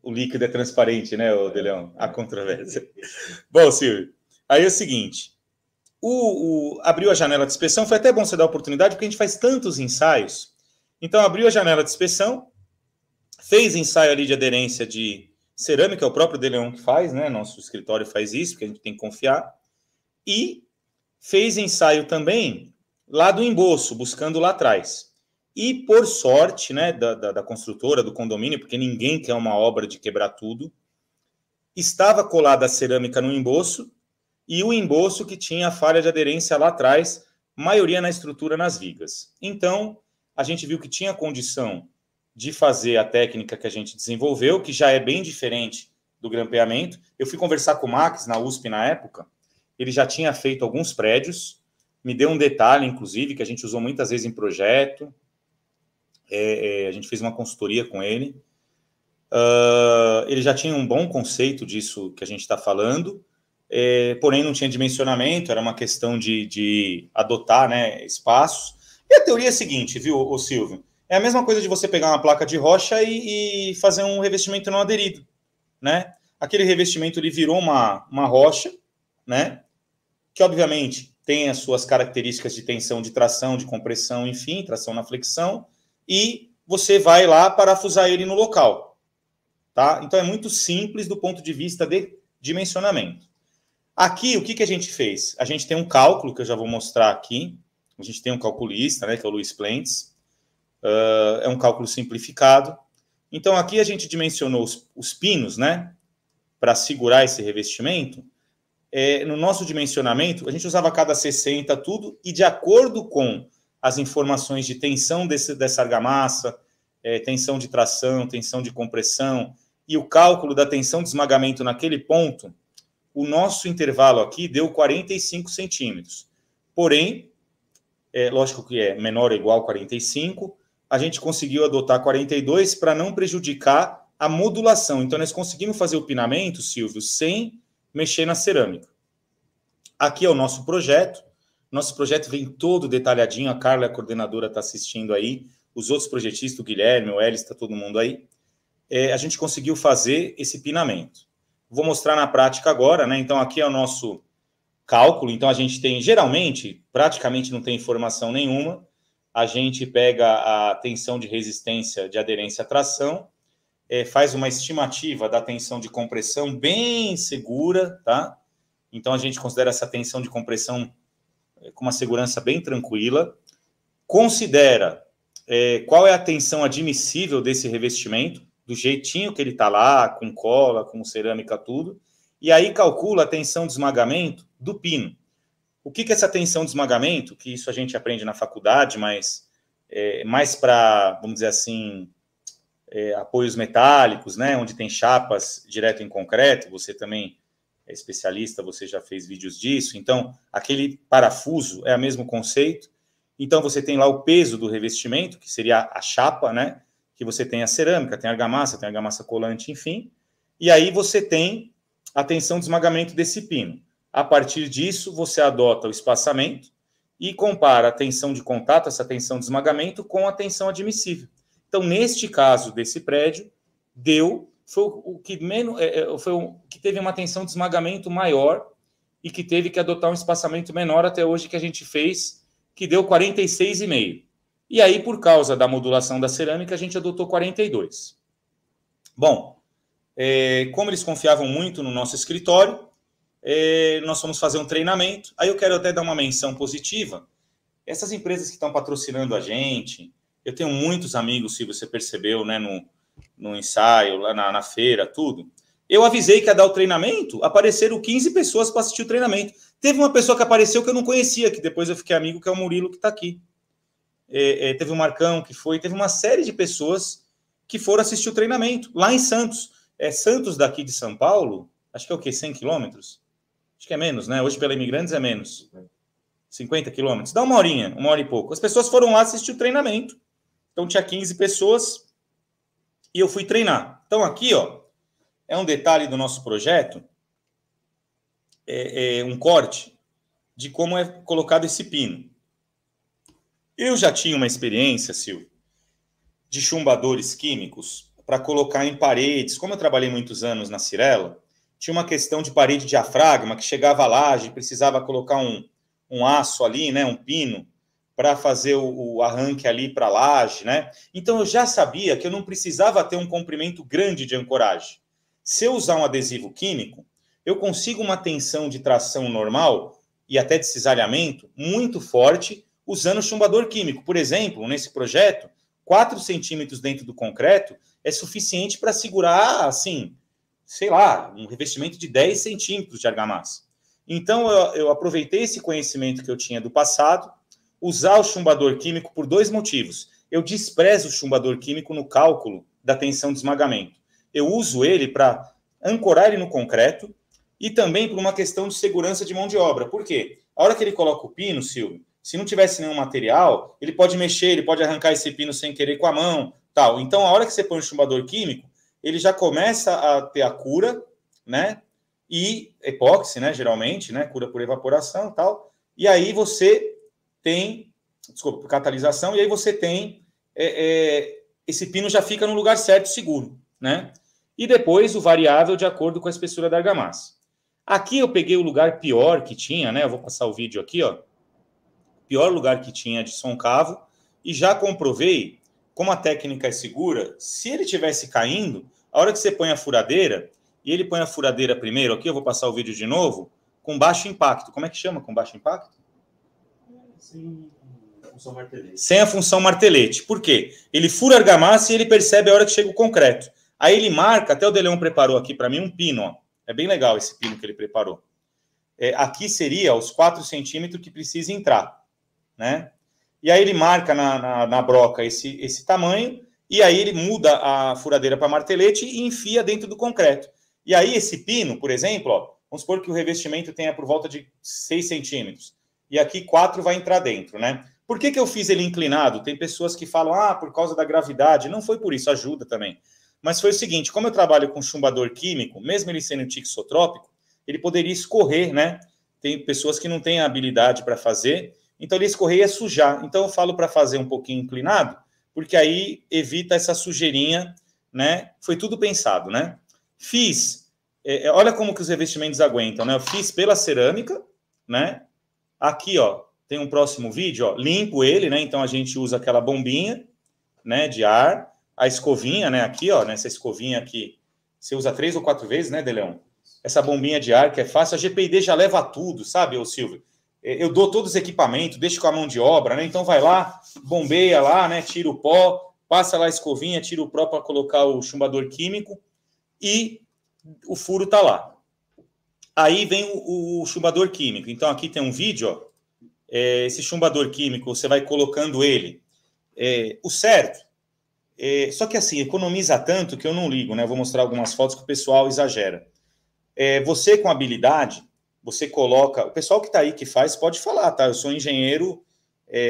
o líquido é transparente, né, o Deleão? Há controvérsia. Bom, Silvio, aí é o seguinte, abriu a janela de inspeção, foi até bom você dar a oportunidade, porque a gente faz tantos ensaios. Então, abriu a janela de inspeção, fez ensaio ali de aderência de cerâmica, é o próprio Deleão que faz, né, nosso escritório faz isso, porque a gente tem que confiar, e fez ensaio também lá do emboço, buscando lá atrás. E, por sorte, né, da construtora, do condomínio, porque ninguém quer uma obra de quebrar tudo, estava colada a cerâmica no emboço e o emboço que tinha a falha de aderência lá atrás, maioria na estrutura, nas vigas. Então, a gente viu que tinha condição de fazer a técnica que a gente desenvolveu, que já é bem diferente do grampeamento. Eu fui conversar com o Max, na USP, na época, ele já tinha feito alguns prédios, me deu um detalhe, inclusive, que a gente usou muitas vezes em projeto, a gente fez uma consultoria com ele. Ele já tinha um bom conceito disso que a gente está falando, porém não tinha dimensionamento, era uma questão de adotar, né, espaços. E a teoria é a seguinte, viu, ô Silvio? É a mesma coisa de você pegar uma placa de rocha e fazer um revestimento não aderido, né? Aquele revestimento ele virou uma rocha, né? Que obviamente tem as suas características de tensão, de tração, de compressão, enfim, tração na flexão, e você vai lá parafusar ele no local, tá? Então é muito simples do ponto de vista de dimensionamento. Aqui, o que a gente fez? A gente tem um cálculo que eu já vou mostrar aqui. A gente tem um calculista, né, que é o Luiz Plentes. É um cálculo simplificado. Então aqui a gente dimensionou os pinos, né, para segurar esse revestimento. No nosso dimensionamento, a gente usava cada 60 tudo, e de acordo com as informações de tensão dessa argamassa, tensão de tração, tensão de compressão, e o cálculo da tensão de esmagamento naquele ponto, o nosso intervalo aqui deu 45 centímetros. Porém, lógico que é menor ou igual a 45, a gente conseguiu adotar 42 para não prejudicar a modulação. Então, nós conseguimos fazer o pinamento, Silvio, sem mexer na cerâmica. Aqui é o nosso projeto. Nosso projeto vem todo detalhadinho. A Carla, a coordenadora, está assistindo aí. Os outros projetistas, o Guilherme, o Elis, está todo mundo aí. A gente conseguiu fazer esse pinamento. Vou mostrar na prática agora, né? Então, aqui é o nosso cálculo. Então, a gente tem, geralmente, praticamente não tem informação nenhuma. A gente pega a tensão de resistência de aderência à tração, faz uma estimativa da tensão de compressão bem segura, tá? Então, a gente considera essa tensão de compressão com uma segurança bem tranquila. Considera qual é a tensão admissível desse revestimento, do jeitinho que ele está lá, com cola, com cerâmica, tudo. E aí calcula a tensão de esmagamento do pino. O que é essa tensão de esmagamento? Que isso a gente aprende na faculdade, mas mais para, vamos dizer assim, apoios metálicos, né, onde tem chapas direto em concreto. Você também é especialista, você já fez vídeos disso. Então, aquele parafuso é o mesmo conceito. Então, você tem lá o peso do revestimento, que seria a chapa, né, que você tem a cerâmica, tem a argamassa colante, enfim. E aí você tem a tensão de esmagamento desse pino. A partir disso, você adota o espaçamento e compara a tensão de contato, essa tensão de esmagamento, com a tensão admissível. Então, neste caso desse prédio, foi o que teve uma tensão de esmagamento maior e que teve que adotar um espaçamento menor até hoje, que a gente fez, que deu 46,5. E aí, por causa da modulação da cerâmica, a gente adotou 42. Bom, como eles confiavam muito no nosso escritório, nós fomos fazer um treinamento. Aí eu quero até dar uma menção positiva. Essas empresas que estão patrocinando a gente, eu tenho muitos amigos, se você percebeu, né, no ensaio, lá na feira, tudo. Eu avisei que ia dar o treinamento, apareceram 15 pessoas para assistir o treinamento. Teve uma pessoa que apareceu que eu não conhecia, que depois eu fiquei amigo, que é o Murilo, que está aqui. teve o Marcão que foi, teve uma série de pessoas que foram assistir o treinamento lá em Santos. Santos daqui de São Paulo, acho que é o quê? 100 quilômetros? Acho que é menos, né? Hoje pela Imigrantes é menos. 50 quilômetros. Dá uma hora e pouco. As pessoas foram lá assistir o treinamento. Então tinha 15 pessoas e eu fui treinar. Então aqui, ó, é um detalhe do nosso projeto, um corte de como é colocado esse pino. Eu já tinha uma experiência, Silvio, de chumbadores químicos para colocar em paredes. Como eu trabalhei muitos anos na Cirela, tinha uma questão de parede diafragma, que chegava à laje, precisava colocar um aço ali, né, um pino, para fazer o arranque ali para a laje, né? Então eu já sabia que eu não precisava ter um comprimento grande de ancoragem. Se eu usar um adesivo químico, eu consigo uma tensão de tração normal e até de cisalhamento muito forte usando chumbador químico. Por exemplo, nesse projeto, 4 centímetros dentro do concreto é suficiente para segurar, assim, sei lá, um revestimento de 10 centímetros de argamassa. Então, eu aproveitei esse conhecimento que eu tinha do passado, usar o chumbador químico por 2 motivos. Eu desprezo o chumbador químico no cálculo da tensão de esmagamento. Eu uso ele para ancorar ele no concreto e também por uma questão de segurança de mão de obra. Por quê? A hora que ele coloca o pino, Silvio, se não tivesse nenhum material, ele pode mexer, ele pode arrancar esse pino sem querer com a mão, tal. Então, a hora que você põe o chumbador químico, ele já começa a ter a cura, né? E epóxi, né? Geralmente, né? Cura por evaporação e tal. E aí você tem, desculpa, catalisação, e aí você tem esse pino já fica no lugar certo, seguro, né? E depois o variável de acordo com a espessura da argamassa. Aqui eu peguei o lugar pior que tinha, né? Eu vou passar o vídeo aqui, ó. Pior lugar que tinha de concavo, e já comprovei como a técnica é segura. Se ele tivesse caindo, a hora que você põe a furadeira, e ele põe a furadeira primeiro, aqui eu vou passar o vídeo de novo, com baixo impacto. Como é que chama com baixo impacto? Sem a função martelete. Sem a função martelete. Por quê? Ele fura a argamassa e ele percebe a hora que chega o concreto. Aí ele marca, até o Deleon preparou aqui para mim um pino, ó. É bem legal esse pino que ele preparou. Aqui seria os 4 centímetros que precisa entrar, né? E aí ele marca na broca esse tamanho, e aí ele muda a furadeira para martelete e enfia dentro do concreto. E aí esse pino, por exemplo, ó, vamos supor que o revestimento tenha por volta de 6 centímetros, e aqui 4 vai entrar dentro, né? Por que eu fiz ele inclinado? Tem pessoas que falam, por causa da gravidade. Não foi por isso, ajuda também. Mas foi o seguinte, como eu trabalho com chumbador químico, mesmo ele sendo tixotrópico, ele poderia escorrer, né? Tem pessoas que não têm a habilidade para fazer, então ele escorrer e ia sujar. Então eu falo para fazer um pouquinho inclinado, porque aí evita essa sujeirinha, né? Foi tudo pensado, né? Fiz, olha como que os revestimentos aguentam, né? Eu fiz pela cerâmica, né? Aqui, ó, tem um próximo vídeo, ó, limpo ele, né? Então a gente usa aquela bombinha, né, de ar, a escovinha, né, aqui, ó, nessa escovinha aqui, você usa 3 ou 4 vezes, né, Deleon? Essa bombinha de ar que é fácil, a GPID já leva tudo, sabe, ô Silvio? Eu dou todos os equipamentos, deixo com a mão de obra, né? Então vai lá, bombeia lá, né, tira o pó, passa lá a escovinha, tira o pó para colocar o chumbador químico e o furo tá lá. Aí vem o chumbador químico. Então aqui tem um vídeo, ó. Esse chumbador químico, você vai colocando ele. O certo, só que assim, economiza tanto que eu não ligo, né? Eu vou mostrar algumas fotos que o pessoal exagera. Você com habilidade, você coloca... O pessoal que está aí que faz pode falar, tá? Eu sou engenheiro,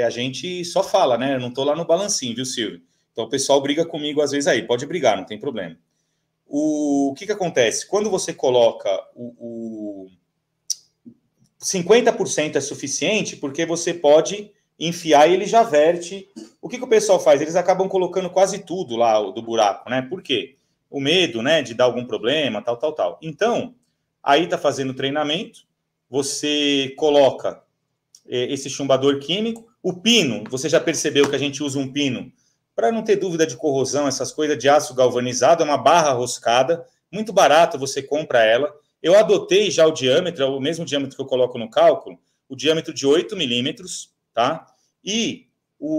a gente só fala, né? Eu não estou lá no balancinho, viu, Silvio? Então o pessoal briga comigo às vezes aí. Pode brigar, não tem problema. O que acontece? Quando você coloca 50% é suficiente, porque você pode enfiar e ele já verte. O que o pessoal faz? Eles acabam colocando quase tudo lá do buraco, né? Por quê? O medo, né, de dar algum problema, tal. Então, aí tá fazendo treinamento, você coloca esse chumbador químico, o pino, você já percebeu que a gente usa um pino para não ter dúvida de corrosão, essas coisas de aço galvanizado, é uma barra roscada, muito barato, você compra ela. Eu adotei já o diâmetro, o mesmo diâmetro que eu coloco no cálculo, o diâmetro de 8 milímetros, tá? E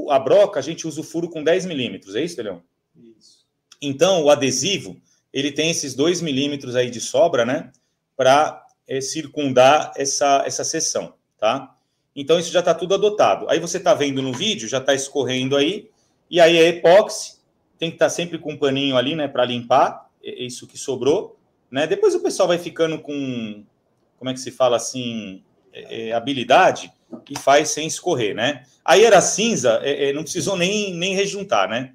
a broca, a gente usa o furo com 10 milímetros, é isso, Leão? Isso. Então, o adesivo, ele tem esses 2 milímetros aí de sobra, né? Para circundar essa seção, tá? Então, isso já está tudo adotado. Aí você está vendo no vídeo, já está escorrendo aí, e aí a epóxi tem que estar sempre com um paninho ali, né, para limpar isso que sobrou, né? Depois o pessoal vai ficando com, como é que se fala assim, habilidade, e faz sem escorrer, né? Aí era cinza, não precisou nem rejuntar, né?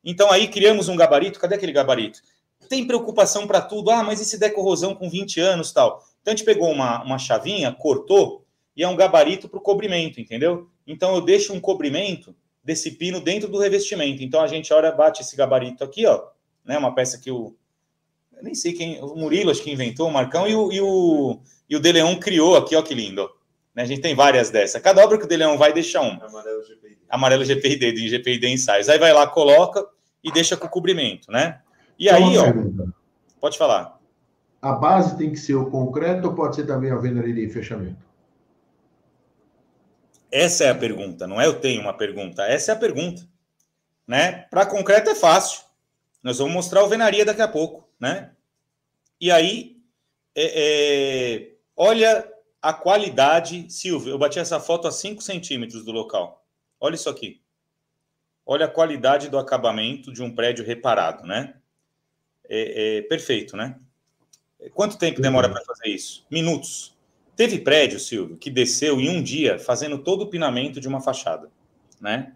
Então aí criamos um gabarito. Cadê aquele gabarito? Tem preocupação para tudo. Ah, mas e se der corrosão com 20 anos, tal? Então a gente pegou uma chavinha, cortou, e é um gabarito para o cobrimento, entendeu? Então eu deixo um cobrimento desse pino dentro do revestimento. Então a gente, olha, bate esse gabarito aqui, ó, né? Uma peça que eu nem sei quem, o Murilo acho que inventou, o Marcão, e o De Leon criou aqui, ó, que lindo. Né? A gente tem várias dessas. Cada obra que o De Leon vai, deixa um. Amarelo GPID, de GPID Ensaios. Aí vai lá, coloca e deixa com o cobrimento, né? E aí, ó, pode falar. A base tem que ser o concreto ou pode ser também a alvenaria e fechamento? Essa é a pergunta, não é eu tenho uma pergunta, essa é a pergunta, né? Para concreto é fácil. Nós vamos mostrar a alvenaria daqui a pouco, né? E aí, olha a qualidade, Silvio, eu bati essa foto a 5 centímetros do local. Olha isso aqui. Olha a qualidade do acabamento de um prédio reparado, né? Perfeito, né? Quanto tempo demora para fazer isso? Minutos. Teve prédio, Silvio, que desceu em um dia fazendo todo o pinamento de uma fachada, né?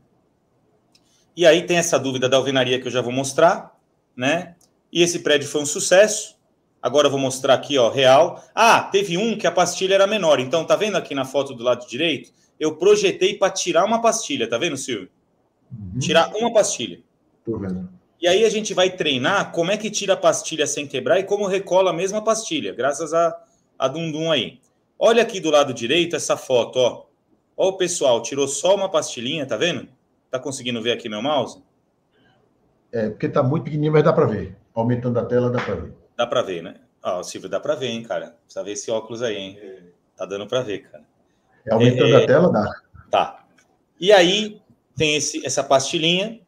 E aí tem essa dúvida da alvenaria que eu já vou mostrar, né? E esse prédio foi um sucesso. Agora eu vou mostrar aqui, ó, real. Ah, teve um que a pastilha era menor. Então, tá vendo aqui na foto do lado direito? Eu projetei para tirar uma pastilha, tá vendo, Silvio? Tirar uma pastilha. Tô vendo. E aí a gente vai treinar como é que tira a pastilha sem quebrar e como recola a mesma pastilha, graças a Dundum aí. Olha aqui do lado direito essa foto, ó. Ó, o pessoal tirou só uma pastilhinha, tá vendo? Tá conseguindo ver aqui meu mouse? Porque tá muito pequenininho, mas dá para ver. Aumentando a tela, dá para ver. Dá para ver, né? Ó, Silvio, dá para ver, hein, cara? Precisa ver esse óculos aí, hein? Tá dando para ver, cara. Aumentando a tela, dá. Tá. E aí tem essa pastilhinha,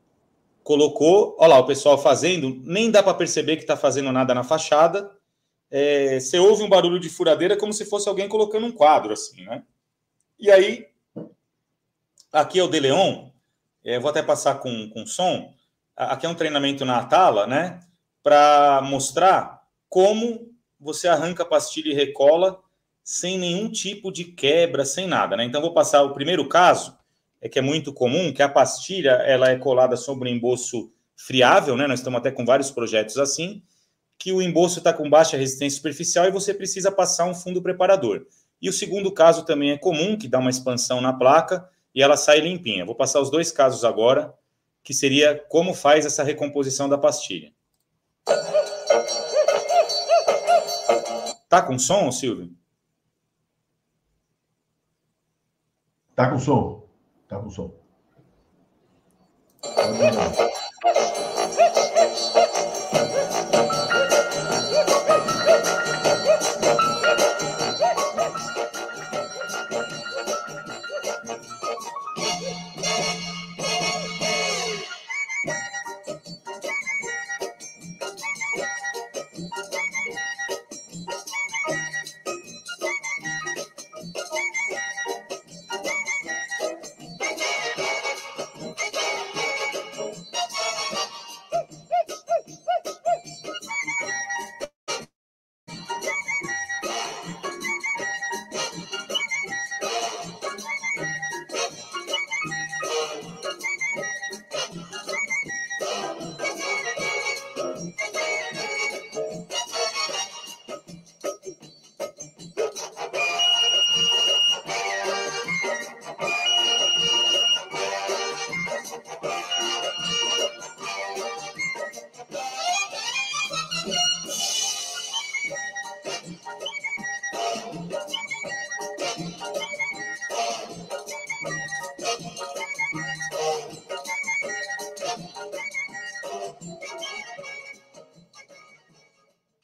colocou, olha lá, o pessoal fazendo, nem dá para perceber que tá fazendo nada na fachada. Você ouve um barulho de furadeira como se fosse alguém colocando um quadro, assim, né? E aí, aqui é o De Leon, vou até passar com som. Aqui é um treinamento na Atala, né? Para mostrar como você arranca a pastilha e recola sem nenhum tipo de quebra, sem nada, né? Então, vou passar o primeiro caso, que é muito comum, que a pastilha ela é colada sobre um emboço friável, né? Nós estamos até com vários projetos assim, que o emboço está com baixa resistência superficial e você precisa passar um fundo preparador. E o segundo caso também é comum, que dá uma expansão na placa e ela sai limpinha. Vou passar os dois casos agora, que seria como faz essa recomposição da pastilha. Tá com som, Silvio? Tá com som. Tá com som.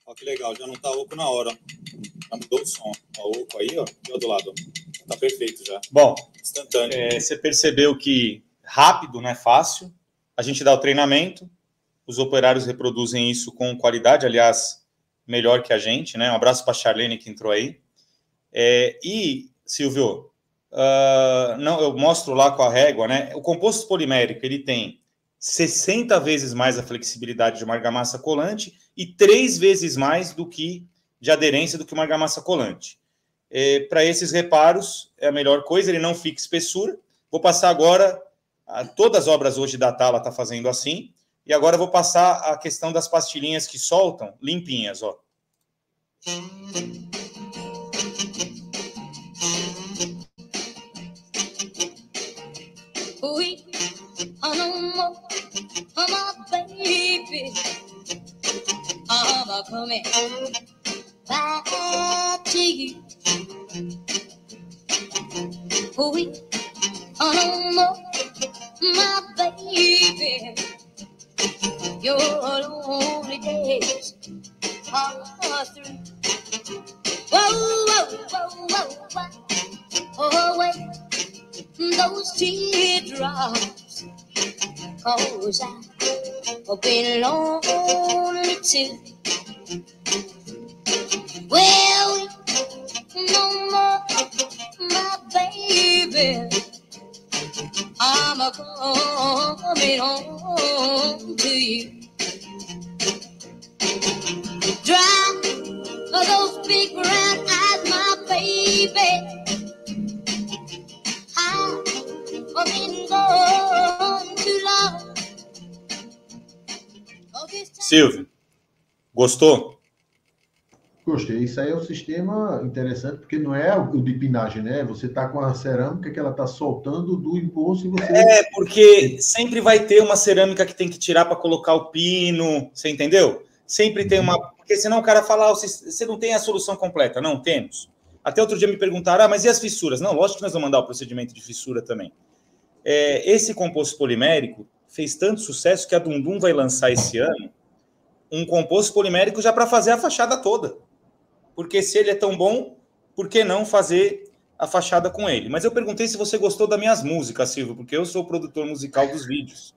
Ó, que legal, já não tá oco na hora. Já mudou o som. Ó, oco aí, ó. E ó do lado. Tá perfeito já. Bom, instantâneo. Você percebeu que rápido, não é fácil. A gente dá o treinamento, os operários reproduzem isso com qualidade, aliás, melhor que a gente, né? Um abraço para a Charlene que entrou aí. E, Silvio, Não, eu mostro lá com a régua, né? O composto polimérico, ele tem 60 vezes mais a flexibilidade de uma argamassa colante e 3 vezes mais de aderência do que uma argamassa colante. Para esses reparos, é a melhor coisa, ele não fica espessura. Vou passar agora, todas as obras hoje da Tala está fazendo assim, e agora eu vou passar a questão das pastilhinhas que soltam, limpinhas, ó. We are no more, my baby. I'm coming back to you. We are no more, my baby. Your lonely days are through. Whoa, whoa, whoa, whoa, whoa. Oh, wait. Those teardrops, 'cause I've been lonely too. Well, no more, my baby. I'm coming home to you. Dry those big brown eyes, my baby. Silvio, gostou? Gostei. Isso aí é um sistema interessante, porque não é o de pinagem, né? Você está com a cerâmica que ela está soltando do embolso e você... Porque sempre vai ter uma cerâmica que tem que tirar para colocar o pino, você entendeu? Sempre tem uma... Porque senão o cara fala, você não tem a solução completa. Não, temos. Até outro dia me perguntaram, mas e as fissuras? Não, lógico que nós vamos mandar o procedimento de fissura também. Esse composto polimérico fez tanto sucesso que a Dundum vai lançar esse ano um composto polimérico já para fazer a fachada toda. Porque se ele é tão bom, por que não fazer a fachada com ele? Mas eu perguntei se você gostou das minhas músicas, Silvio, porque eu sou o produtor musical dos vídeos.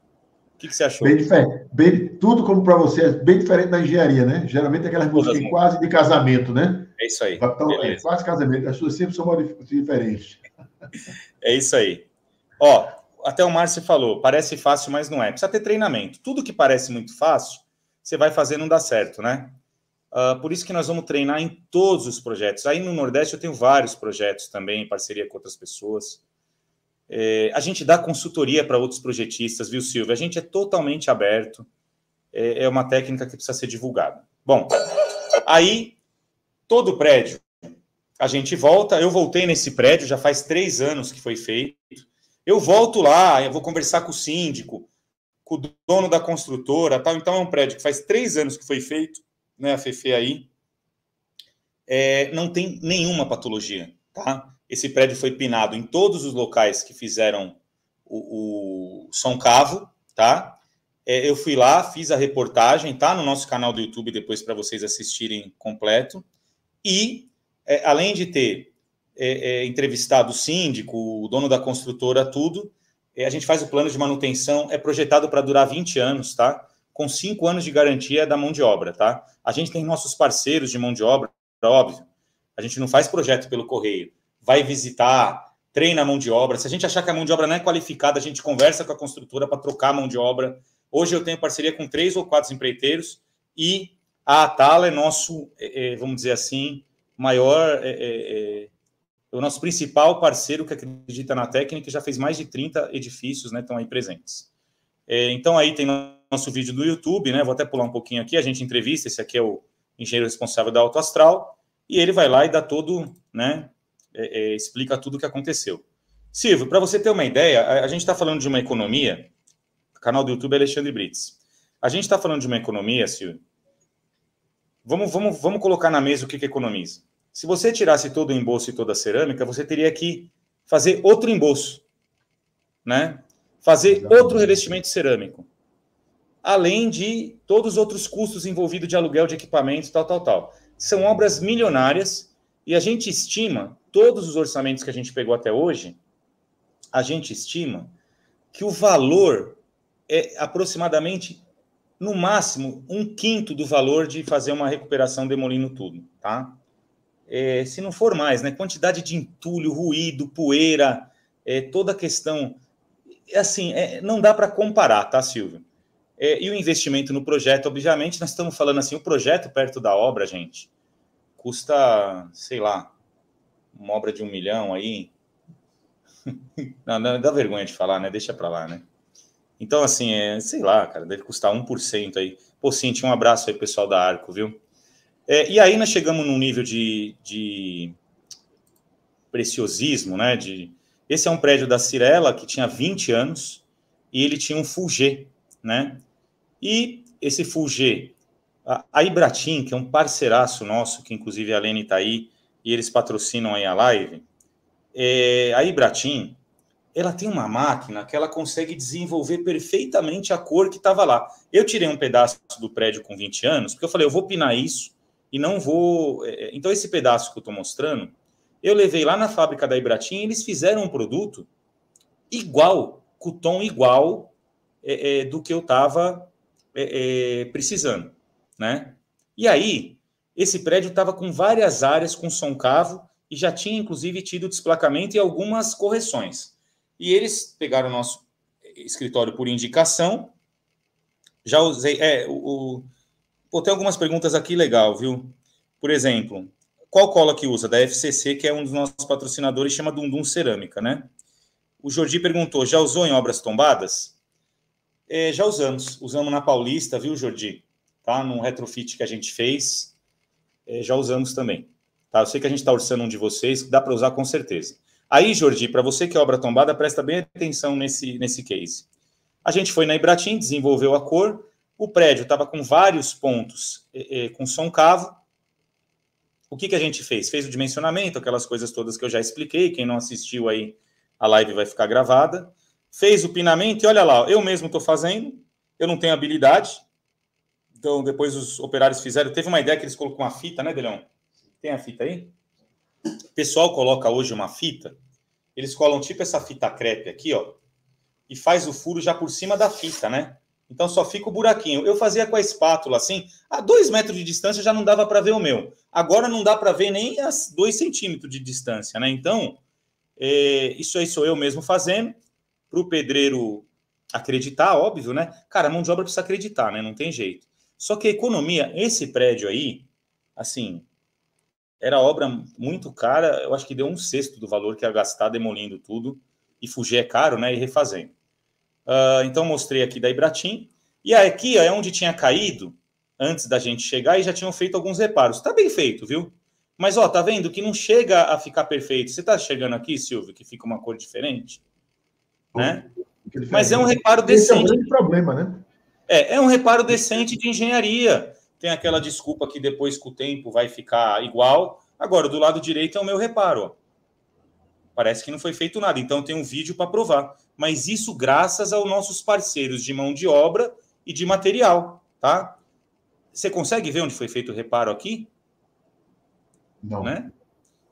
O que você achou? Bem diferente. Tudo como para você, é bem diferente da engenharia, né? Geralmente aquelas músicas quase de casamento, né? É isso aí. Então, quase casamento. As suas sempre são diferentes. É isso aí. Ó, até o Márcio falou, parece fácil, mas não é. Precisa ter treinamento. Tudo que parece muito fácil, você vai fazer não dá certo, né? Por isso que nós vamos treinar em todos os projetos. Aí no Nordeste eu tenho vários projetos também, em parceria com outras pessoas. A gente dá consultoria para outros projetistas, viu, Silvio? A gente é totalmente aberto. É uma técnica que precisa ser divulgada. Bom, aí todo prédio, a gente volta. Eu voltei nesse prédio, já faz 3 anos que foi feito. Eu volto lá, eu vou conversar com o síndico, com o dono da construtora, tal. Então é um prédio que faz 3 anos que foi feito, né, a Fefe aí, não tem nenhuma patologia, tá? Esse prédio foi pinado em todos os locais que fizeram o São Cavo, tá? Eu fui lá, fiz a reportagem, tá no nosso canal do YouTube depois para vocês assistirem completo. E, além de ter entrevistado o síndico, o dono da construtora, tudo, a gente faz o plano de manutenção, é projetado para durar 20 anos, tá? Com 5 anos de garantia da mão de obra, tá? A gente tem nossos parceiros de mão de obra, óbvio. A gente não faz projeto pelo correio. Vai visitar, treina a mão de obra. Se a gente achar que a mão de obra não é qualificada, a gente conversa com a construtora para trocar a mão de obra. Hoje eu tenho parceria com 3 ou 4 empreiteiros e a Atala é nosso, vamos dizer assim, maior, o nosso principal parceiro que acredita na técnica e já fez mais de 30 edifícios, né, estão aí presentes. Então aí tem nosso vídeo do YouTube, né, vou até pular um pouquinho aqui, a gente entrevista, esse aqui é o engenheiro responsável da Auto Astral, e ele vai lá e dá todo, né, explica tudo o que aconteceu. Silvio, para você ter uma ideia, a gente está falando de uma economia, o canal do YouTube é Alexandre Brits, a gente está falando de uma economia, Silvio, vamos colocar na mesa o que economiza. Se você tirasse todo o embolso e toda a cerâmica, você teria que fazer outro embolso, né? Fazer outro revestimento cerâmico, além de todos os outros custos envolvidos de aluguel de equipamentos, tal. São obras milionárias e a gente estima, todos os orçamentos que a gente pegou até hoje, a gente estima que o valor é aproximadamente, no máximo, 1/5 do valor de fazer uma recuperação demolindo tudo, tá? se não for mais, né? Quantidade de entulho, ruído, poeira, toda a questão... Assim, não dá para comparar, tá, Silvio? E o investimento no projeto, obviamente, nós estamos falando assim, o projeto perto da obra, gente, custa, sei lá, uma obra de 1 milhão aí. Não, dá vergonha de falar, né? Deixa para lá, né? Então, assim, sei lá, cara, deve custar 1% aí. Pô, Cintia, um abraço aí, pessoal da Arco, viu? E aí nós chegamos num nível de preciosismo, né? Esse é um prédio da Cirela que tinha 20 anos e ele tinha um Full G, né? E esse Full G, a Ibratim, que é um parceiraço nosso, que inclusive a Lene está aí, e eles patrocinam aí a live, a Ibratim, ela tem uma máquina que ela consegue desenvolver perfeitamente a cor que estava lá. Eu tirei um pedaço do prédio com 20 anos, porque eu falei, eu vou pinar isso e não vou... Então, esse pedaço que eu estou mostrando, eu levei lá na fábrica da Ibratim e eles fizeram um produto igual, com o tom igual do que eu estava precisando, né? E aí, esse prédio estava com várias áreas com som cavo e já tinha, inclusive, tido desplacamento e algumas correções. E eles pegaram o nosso escritório por indicação. Já usei... Pô, tem algumas perguntas aqui legal, viu? Por exemplo, qual cola que usa? Da FCC, que é um dos nossos patrocinadores, chama Dundum Cerâmica, né? O Jordi perguntou, já usou em obras tombadas? Já usamos. Usamos na Paulista, viu, Jordi? Tá? Num retrofit que a gente fez. Já usamos também. Tá? Eu sei que a gente está orçando um de vocês, dá para usar com certeza. Aí, Jordi, para você que é obra tombada, presta bem atenção nesse case. A gente foi na Ibratim, desenvolveu a cor, o prédio estava com vários pontos com som cavo. O que a gente fez? Fez o dimensionamento, aquelas coisas todas que eu já expliquei, quem não assistiu aí, a live vai ficar gravada. Fez o pinamento e olha lá, eu mesmo estou fazendo, eu não tenho habilidade, então depois os operários fizeram, teve uma ideia que eles colocam uma fita, né, Delão? Tem a fita aí? O pessoal coloca hoje uma fita, eles colam tipo essa fita crepe aqui, ó, e faz o furo já por cima da fita, né? Então só fica o buraquinho. Eu fazia com a espátula assim, a 2 metros de distância já não dava para ver o meu. Agora não dá para ver nem as 2 centímetros de distância, né? Então, isso aí sou eu mesmo fazendo, para o pedreiro acreditar, óbvio, né? Cara, a mão de obra precisa acreditar, né? Não tem jeito. Só que a economia, esse prédio aí, assim... Era obra muito cara, eu acho que deu 1/6 do valor que ia gastar demolindo tudo, e fugir é caro, né, e refazendo. Então, mostrei aqui da Ibratim, e aqui é onde tinha caído, antes da gente chegar, e já tinham feito alguns reparos. Tá bem feito, viu? Mas, ó, tá vendo que não chega a ficar perfeito. Você tá chegando aqui, Silvio, que fica uma cor diferente? Né? Mas é um reparo decente. Esse é um grande problema, né? É um reparo decente de engenharia. Tem aquela desculpa que depois, com o tempo, vai ficar igual. Agora, do lado direito é o meu reparo. Ó. Parece que não foi feito nada. Então, tem um vídeo para provar. Mas isso graças aos nossos parceiros de mão de obra e de material. Tá? Você consegue ver onde foi feito o reparo aqui? Não. Né?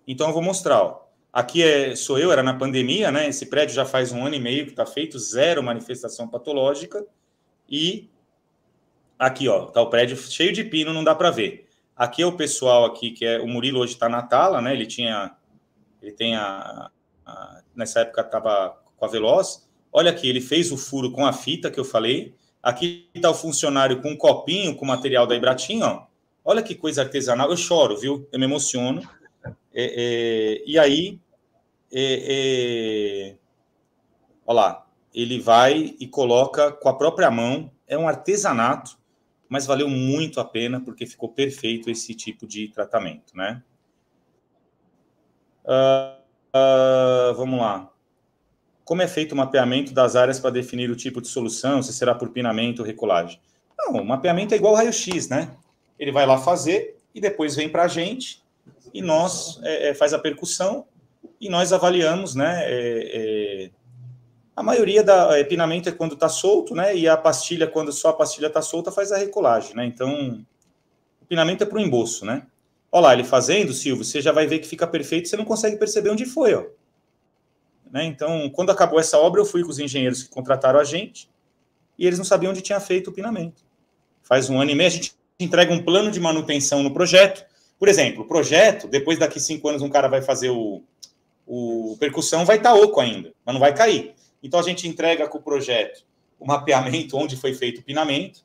Então, eu vou mostrar. Ó. Aqui sou eu, era na pandemia, né? Esse prédio já faz 1 ano e meio que está feito, 0 manifestação patológica. E... aqui, ó, tá o prédio cheio de pino, não dá para ver. Aqui é o pessoal aqui, que o Murilo hoje está na Tala, né? Ele tem nessa época estava com a Veloz. Olha aqui, ele fez o furo com a fita que eu falei. Aqui está o funcionário com um copinho, com material da Ibratim, ó. Olha que coisa artesanal. Eu choro, viu? Eu me emociono. E aí, olha lá, ele vai e coloca com a própria mão. É um artesanato, mas valeu muito a pena, porque ficou perfeito esse tipo de tratamento, né? Vamos lá. Como é feito o mapeamento das áreas para definir o tipo de solução, se será por pinamento ou recolagem? Não, o mapeamento é igual raio-x, né? Ele vai lá fazer e depois vem para a gente e nós faz a percussão e nós avaliamos, né? A maioria da pinamento é quando está solto, né? E a pastilha, quando só a pastilha está solta, faz a recolagem, né? Então, o pinamento é para o embolso, né? Olha lá, ele fazendo, Silvio, você já vai ver que fica perfeito, você não consegue perceber onde foi, ó. Né? Então, quando acabou essa obra, eu fui com os engenheiros que contrataram a gente e eles não sabiam onde tinha feito o pinamento. Faz 1 ano e meio, a gente entrega um plano de manutenção no projeto, Por exemplo, o projeto, depois daqui 5 anos um cara vai fazer o percussão, vai estar oco ainda, mas não vai cair. Então a gente entrega com o projeto o mapeamento onde foi feito o pinamento,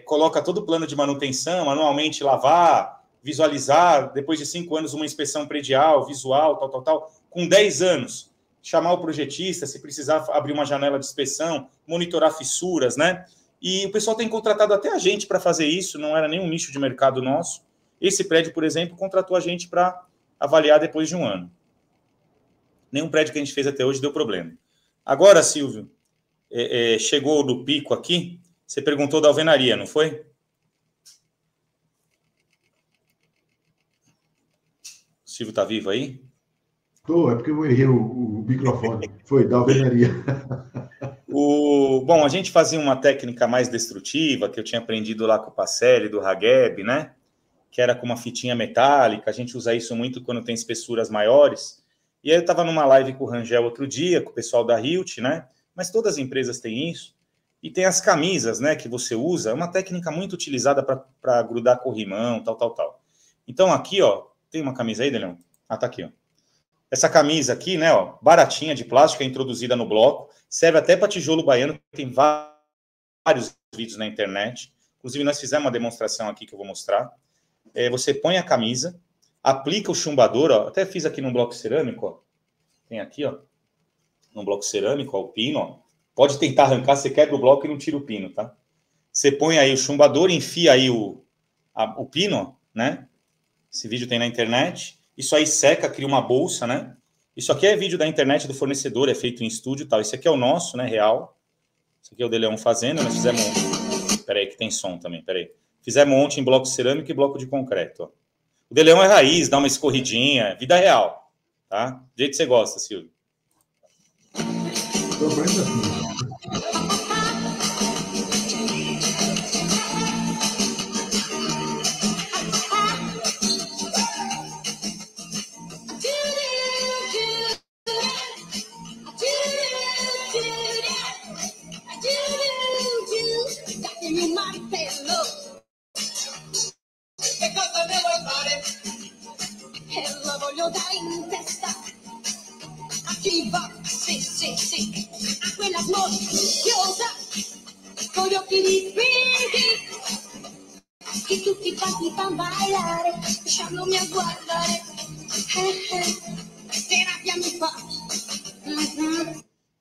coloca todo o plano de manutenção, manualmente lavar, visualizar, depois de 5 anos uma inspeção predial, visual, tal, com 10 anos, chamar o projetista, se precisar abrir uma janela de inspeção, monitorar fissuras, né? E o pessoal tem contratado até a gente para fazer isso, não era nenhum nicho de mercado nosso. Esse prédio, por exemplo, contratou a gente para avaliar depois de 1 ano. Nenhum prédio que a gente fez até hoje deu problema. Agora, Silvio, chegou no pico aqui, você perguntou da alvenaria, não foi? O Silvio está vivo aí? Estou, é porque eu errei o microfone. Foi, da alvenaria. Bom, a gente fazia uma técnica mais destrutiva, que eu tinha aprendido lá com o Pacelli, do Hageb, né? Que era com uma fitinha metálica. A gente usa isso muito quando tem espessuras maiores. E aí eu estava numa live com o Rangel outro dia, com o pessoal da Hilt, né? Mas todas as empresas têm isso. E tem as camisas, né, que você usa. É uma técnica muito utilizada para grudar corrimão, tal. Então aqui, ó, tem uma camisa aí, Deleon? Ah, tá aqui, ó. Essa camisa aqui, né, ó, baratinha de plástico, é introduzida no bloco, serve até para tijolo baiano, tem vários vídeos na internet. Inclusive, nós fizemos uma demonstração aqui que eu vou mostrar. Você põe a camisa, aplica o chumbador, ó, até fiz aqui num bloco cerâmico, ó. Tem aqui, ó, num bloco cerâmico, ó, o pino, ó. Pode tentar arrancar, você quebra o bloco e não tira o pino, tá? Você põe aí o chumbador, enfia aí o pino, ó, né? Esse vídeo tem na internet. Isso aí seca, cria uma bolsa, né? Isso aqui é vídeo da internet do fornecedor, é feito em estúdio e tal. Esse aqui é o nosso, né, real. Isso aqui é o Deleon fazendo, nós fizemos... Peraí, que tem som também, peraí. Fizemos ontem em bloco cerâmico e bloco de concreto, ó. O Deleon é raiz, dá uma escorridinha, vida real, tá? Do jeito que você gosta, Silvio. Tô bem assim.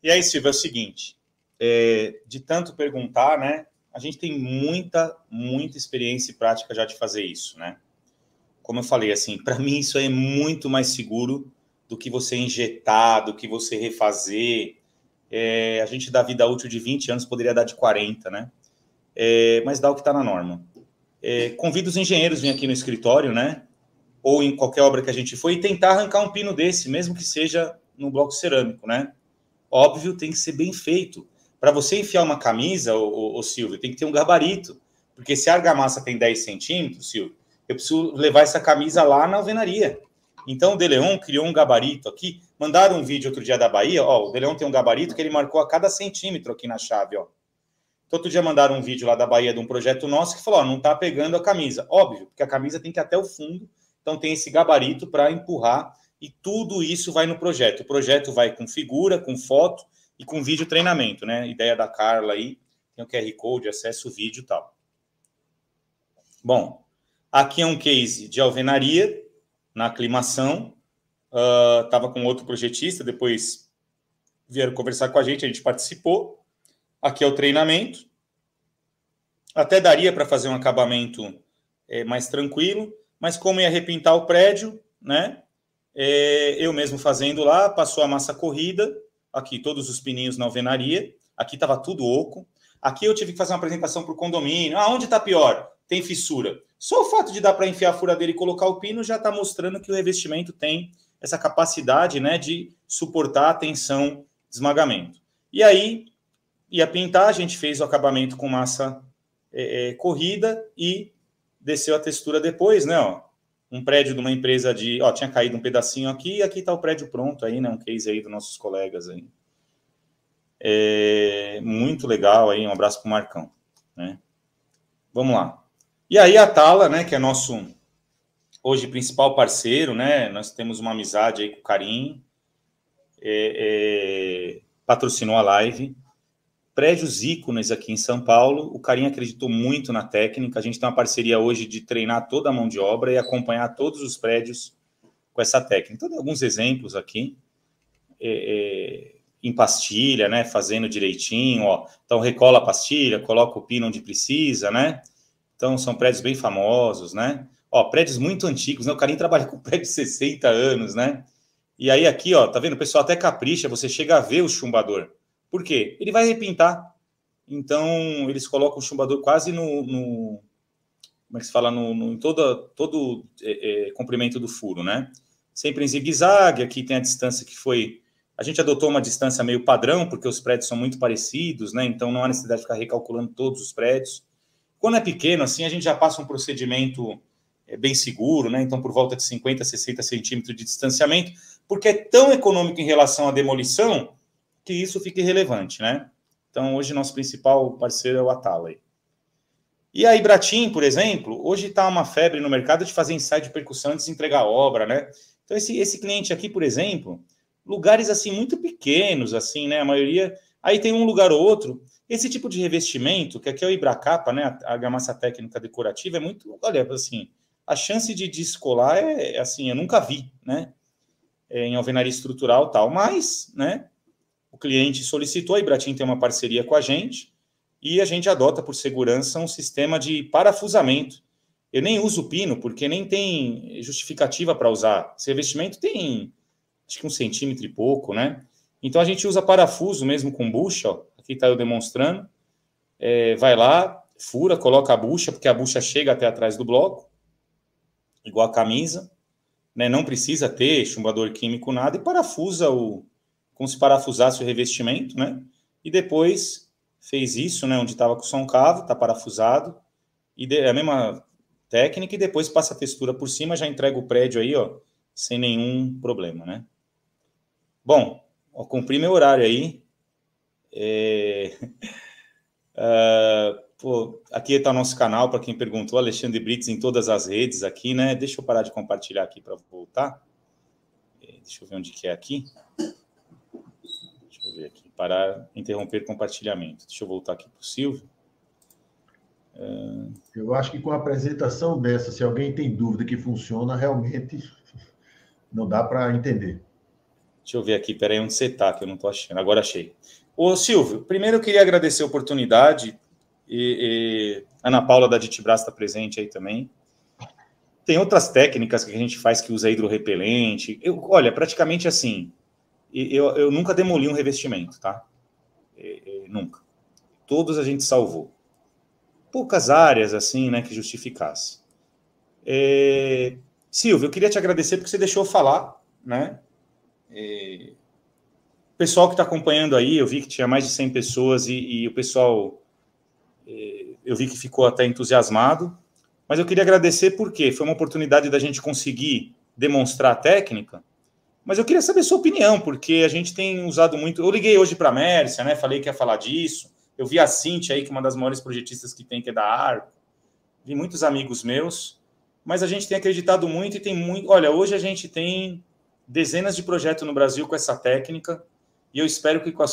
E aí, Silvio, é o seguinte, de tanto perguntar, né, a gente tem muita experiência e prática já de fazer isso, né? Como eu falei, assim, para mim isso é muito mais seguro do que você injetar, do que você refazer. A gente dá vida útil de 20 anos, poderia dar de 40, né? Mas dá o que está na norma. Convido os engenheiros a vir aqui no escritório, né? Ou em qualquer obra que a gente for, e tentar arrancar um pino desse, mesmo que seja no bloco cerâmico, né? Óbvio, tem que ser bem feito. Para você enfiar uma camisa, ô Silvio, tem que ter um gabarito. Porque se a argamassa tem 10 centímetros, Silvio, eu preciso levar essa camisa lá na alvenaria. Então, o Deleon criou um gabarito aqui. Mandaram um vídeo outro dia da Bahia. Ó, o Deleon tem um gabarito que ele marcou a cada centímetro aqui na chave, ó. Então, outro dia mandaram um vídeo lá da Bahia de um projeto nosso que falou, ó, não está pegando a camisa. Óbvio, porque a camisa tem que ir até o fundo. Então, tem esse gabarito para empurrar. E tudo isso vai no projeto. O projeto vai com figura, com foto e com vídeo treinamento, né? Ideia da Carla aí. Tem o QR Code, acesso o vídeo e tal. Bom, aqui é um case de alvenaria na aclimação. Estava com outro projetista, depois vieram conversar com a gente participou. Aqui é o treinamento. Até daria para fazer um acabamento mais tranquilo, mas como ia repintar o prédio, né? Eu mesmo fazendo lá, passou a massa corrida, aqui todos os pininhos na alvenaria, aqui estava tudo oco. Aqui eu tive que fazer uma apresentação para o condomínio. Onde está pior? Tem fissura. Só o fato de dar para enfiar a furadeira e colocar o pino já está mostrando que o revestimento tem essa capacidade, né, de suportar a tensão de esmagamento. E aí, ia pintar, a gente fez o acabamento com massa corrida e desceu a textura depois, né, ó. Um prédio de uma empresa de... Ó, tinha caído um pedacinho aqui e aqui está o prédio pronto aí, né, um case aí dos nossos colegas aí. Muito legal aí, um abraço para o Marcão, né. Vamos lá. E aí a Tala, né, que é nosso hoje principal parceiro, né? Nós temos uma amizade aí com o Karim, patrocinou a live. Prédios ícones aqui em São Paulo, o Karim acreditou muito na técnica, a gente tem uma parceria hoje de treinar toda a mão de obra e acompanhar todos os prédios com essa técnica. Então, tem alguns exemplos aqui, em pastilha, né, fazendo direitinho, ó. Então, recola a pastilha, coloca o pino onde precisa, né? Então, são prédios bem famosos, né? Ó, prédios muito antigos, né? O Karim trabalha com prédios de 60 anos, né? E aí aqui, ó, tá vendo? O pessoal até capricha, você chega a ver o chumbador. Por quê? Ele vai repintar. Então, eles colocam o chumbador quase como é que se fala? Em todo comprimento do furo, né? Sempre em zigue-zague. Aqui tem a distância que foi... A gente adotou uma distância meio padrão, porque os prédios são muito parecidos, né? Então, não há necessidade de ficar recalculando todos os prédios. Quando é pequeno, assim, a gente já passa um procedimento bem seguro, né? Então, por volta de 50, 60 centímetros de distanciamento, porque é tão econômico em relação à demolição que isso fica irrelevante, né? Então, hoje, nosso principal parceiro é o Atala. E a Ibratim, por exemplo, hoje está uma febre no mercado de fazer ensaio de percussão antes de entregar a obra, né? Então, esse cliente aqui, por exemplo, lugares, assim, muito pequenos, assim, né? A maioria... Aí tem um lugar ou outro. Esse tipo de revestimento, que aqui é o Ibracapa, né? A argamassa técnica decorativa, é muito... Olha, assim, a chance de descolar assim, eu nunca vi, né? Em alvenaria estrutural e tal. Mas, né? O cliente solicitou, a Ibratim tem uma parceria com a gente e a gente adota, por segurança, um sistema de parafusamento. Eu nem uso pino, porque nem tem justificativa para usar. Esse revestimento tem, acho que 1 centímetro e pouco, né? Então, a gente usa parafuso mesmo com bucha, ó. Aqui está eu demonstrando. Vai lá, fura, coloca a bucha, porque a bucha chega até atrás do bloco, igual a camisa, né? Não precisa ter chumbador químico, nada, e parafusa como se parafusasse o revestimento, né? E depois fez isso, né? Onde estava com o som cavo, está parafusado, e a mesma técnica, e depois passa a textura por cima, já entrega o prédio aí, ó, sem nenhum problema, né? Bom, ó, cumpri meu horário aí. Aqui está o nosso canal, para quem perguntou, Alexandre Brits em todas as redes aqui, né? Deixa eu parar de compartilhar aqui para voltar. Deixa eu ver onde que é aqui. Deixa eu ver aqui. Parar, interromper compartilhamento. Deixa eu voltar aqui para o Silvio. Eu acho que com a apresentação dessa, se alguém tem dúvida que funciona, realmente não dá para entender. Deixa eu ver aqui, peraí, onde você está, que eu não estou achando. Agora achei. Ô, Silvio, primeiro eu queria agradecer a oportunidade. E Ana Paula da Ditibras está presente aí também. Tem outras técnicas que a gente faz que usa hidrorrepelente. Olha, praticamente assim, eu nunca demoli um revestimento, tá? Nunca. Todos a gente salvou. Poucas áreas, assim, né, que justificasse. Silvio, eu queria te agradecer porque você deixou eu falar, né? O pessoal que está acompanhando aí, eu vi que tinha mais de 100 pessoas e o pessoal... eu vi que ficou até entusiasmado, mas eu queria agradecer porque foi uma oportunidade da gente conseguir demonstrar a técnica, mas eu queria saber a sua opinião, porque a gente tem usado muito... Eu liguei hoje para a Mércia, né? Falei que ia falar disso. Eu vi a Cíntia aí, que é uma das maiores projetistas que tem, que é da Arco. Vi muitos amigos meus, mas a gente tem acreditado muito e tem muito... Olha, hoje a gente tem dezenas de projetos no Brasil com essa técnica e eu espero que com a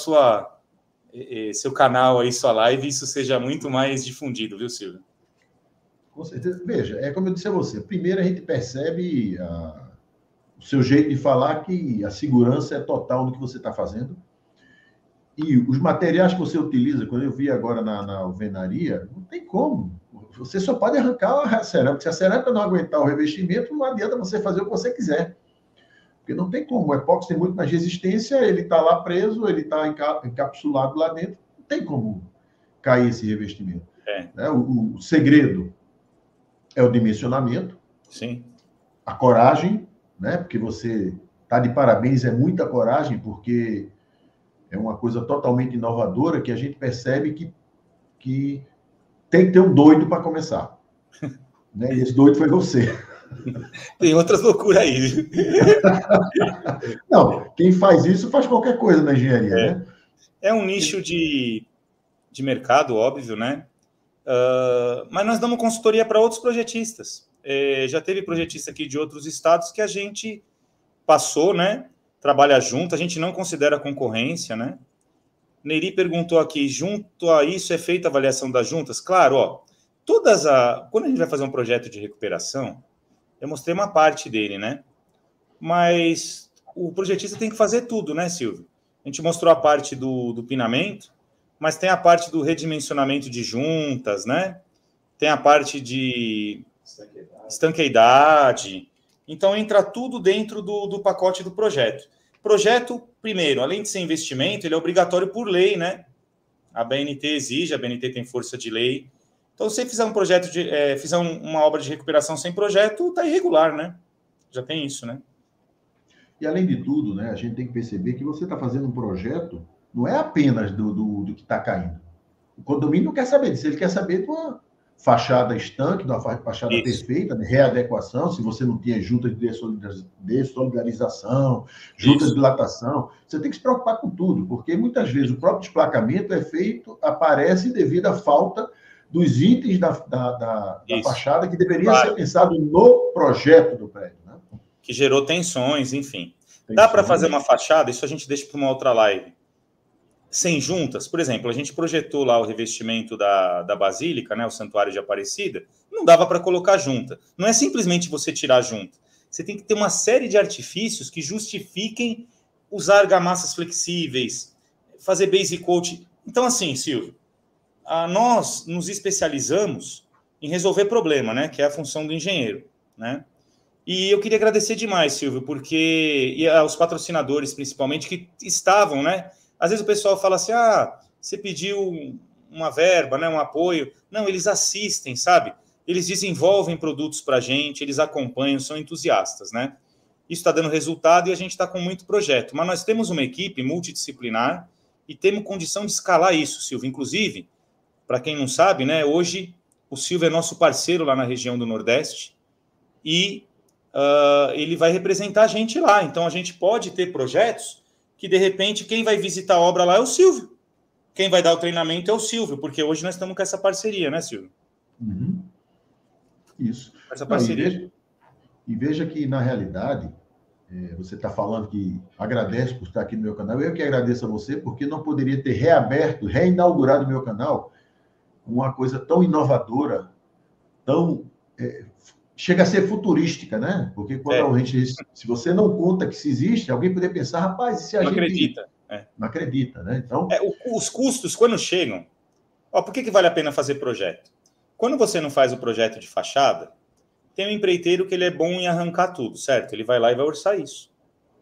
seu canal aí, sua live, isso seja muito mais difundido, viu, Silvio? Com certeza. Veja, é como eu disse a você, primeiro a gente percebe o seu jeito de falar que a segurança é total no que você está fazendo. E os materiais que você utiliza, quando eu vi agora na alvenaria, não tem como. Você só pode arrancar a cerâmica. Se a cerâmica não aguentar o revestimento, não adianta você fazer o que você quiser. Porque não tem como. O epóxi tem muito mais resistência, ele está lá preso, ele está encapsulado lá dentro. Não tem como cair esse revestimento. Né? O segredo é o dimensionamento. Sim. A coragem, né? Porque você está de parabéns, é muita coragem, porque é uma coisa totalmente inovadora que a gente percebe que tem que ter um doido para começar. Né? E esse doido foi você. Tem outras loucuras aí. Não, quem faz isso faz qualquer coisa na engenharia, né? É um nicho de mercado, óbvio, né? Mas nós damos consultoria para outros projetistas. já teve projetista aqui de outros estados que a gente passou, né? Trabalha junto, a gente não considera concorrência, né? Neri perguntou aqui, junto a isso é feita a avaliação das juntas? Claro, ó, quando a gente vai fazer um projeto de recuperação, eu mostrei uma parte dele, né? Mas o projetista tem que fazer tudo, né, Silvio? A gente mostrou a parte do pinamento, mas tem a parte do redimensionamento de juntas, né? Tem a parte de estanqueidade. Então, entra tudo dentro do pacote do projeto. Projeto, primeiro, além de ser investimento, ele é obrigatório por lei, né? A BNT exige, a BNT tem força de lei. Então, se você fizer um projeto, fizer uma obra de recuperação sem projeto, está irregular, né? Já tem isso, né? E, além de tudo, né, a gente tem que perceber que você está fazendo um projeto, não é apenas do que está caindo. O condomínio não quer saber disso, ele quer saber de uma fachada estanque, de uma fachada Isso. perfeita, de readequação, se você não tinha junta de dessolidarização, junta de dilatação, você tem que se preocupar com tudo, porque muitas vezes o próprio desplacamento é feito, aparece devido à falta dos itens da fachada que deveria ser pensado no projeto do prédio, né? Que gerou tensões, enfim. Dá para fazer uma fachada, isso a gente deixa para uma outra live, sem juntas? Por exemplo, a gente projetou lá o revestimento da Basílica, né, o Santuário de Aparecida, não dava para colocar junta. Não é simplesmente você tirar a junta. Você tem que ter uma série de artifícios que justifiquem usar argamassas flexíveis, fazer base coat. Então, assim, Silvio, nós nos especializamos em resolver problema, né, que é a função do engenheiro, né? E eu queria agradecer demais, Silvio, porque e aos patrocinadores, principalmente, que estavam, né? Às vezes o pessoal fala assim, você pediu uma verba, né, um apoio. Não, eles assistem, sabe? Eles desenvolvem produtos para a gente, eles acompanham, são entusiastas, né? Isso está dando resultado e a gente está com muito projeto. Mas nós temos uma equipe multidisciplinar e temos condição de escalar isso, Silvio. Inclusive, para quem não sabe, né, hoje o Silvio é nosso parceiro lá na região do Nordeste e ele vai representar a gente lá. Então, a gente pode ter projetos que, de repente, quem vai visitar a obra lá é o Silvio. Quem vai dar o treinamento é o Silvio, porque hoje nós estamos com essa parceria, né, Silvio? Uhum. Isso. Essa parceria. E veja que, na realidade, você está falando que agradece por estar aqui no meu canal. Eu que agradeço a você, porque não poderia ter reinaugurado o meu canal uma coisa tão inovadora, tão... chega a ser futurística, né? Porque quando a gente, se você não conta que isso existe, alguém poderia pensar, rapaz, se a gente... Acredita. Não acredita, né? Então... os custos, quando chegam... por que vale a pena fazer projeto? Quando você não faz o projeto de fachada, tem um empreiteiro que ele é bom em arrancar tudo, certo? Ele vai lá e vai orçar isso.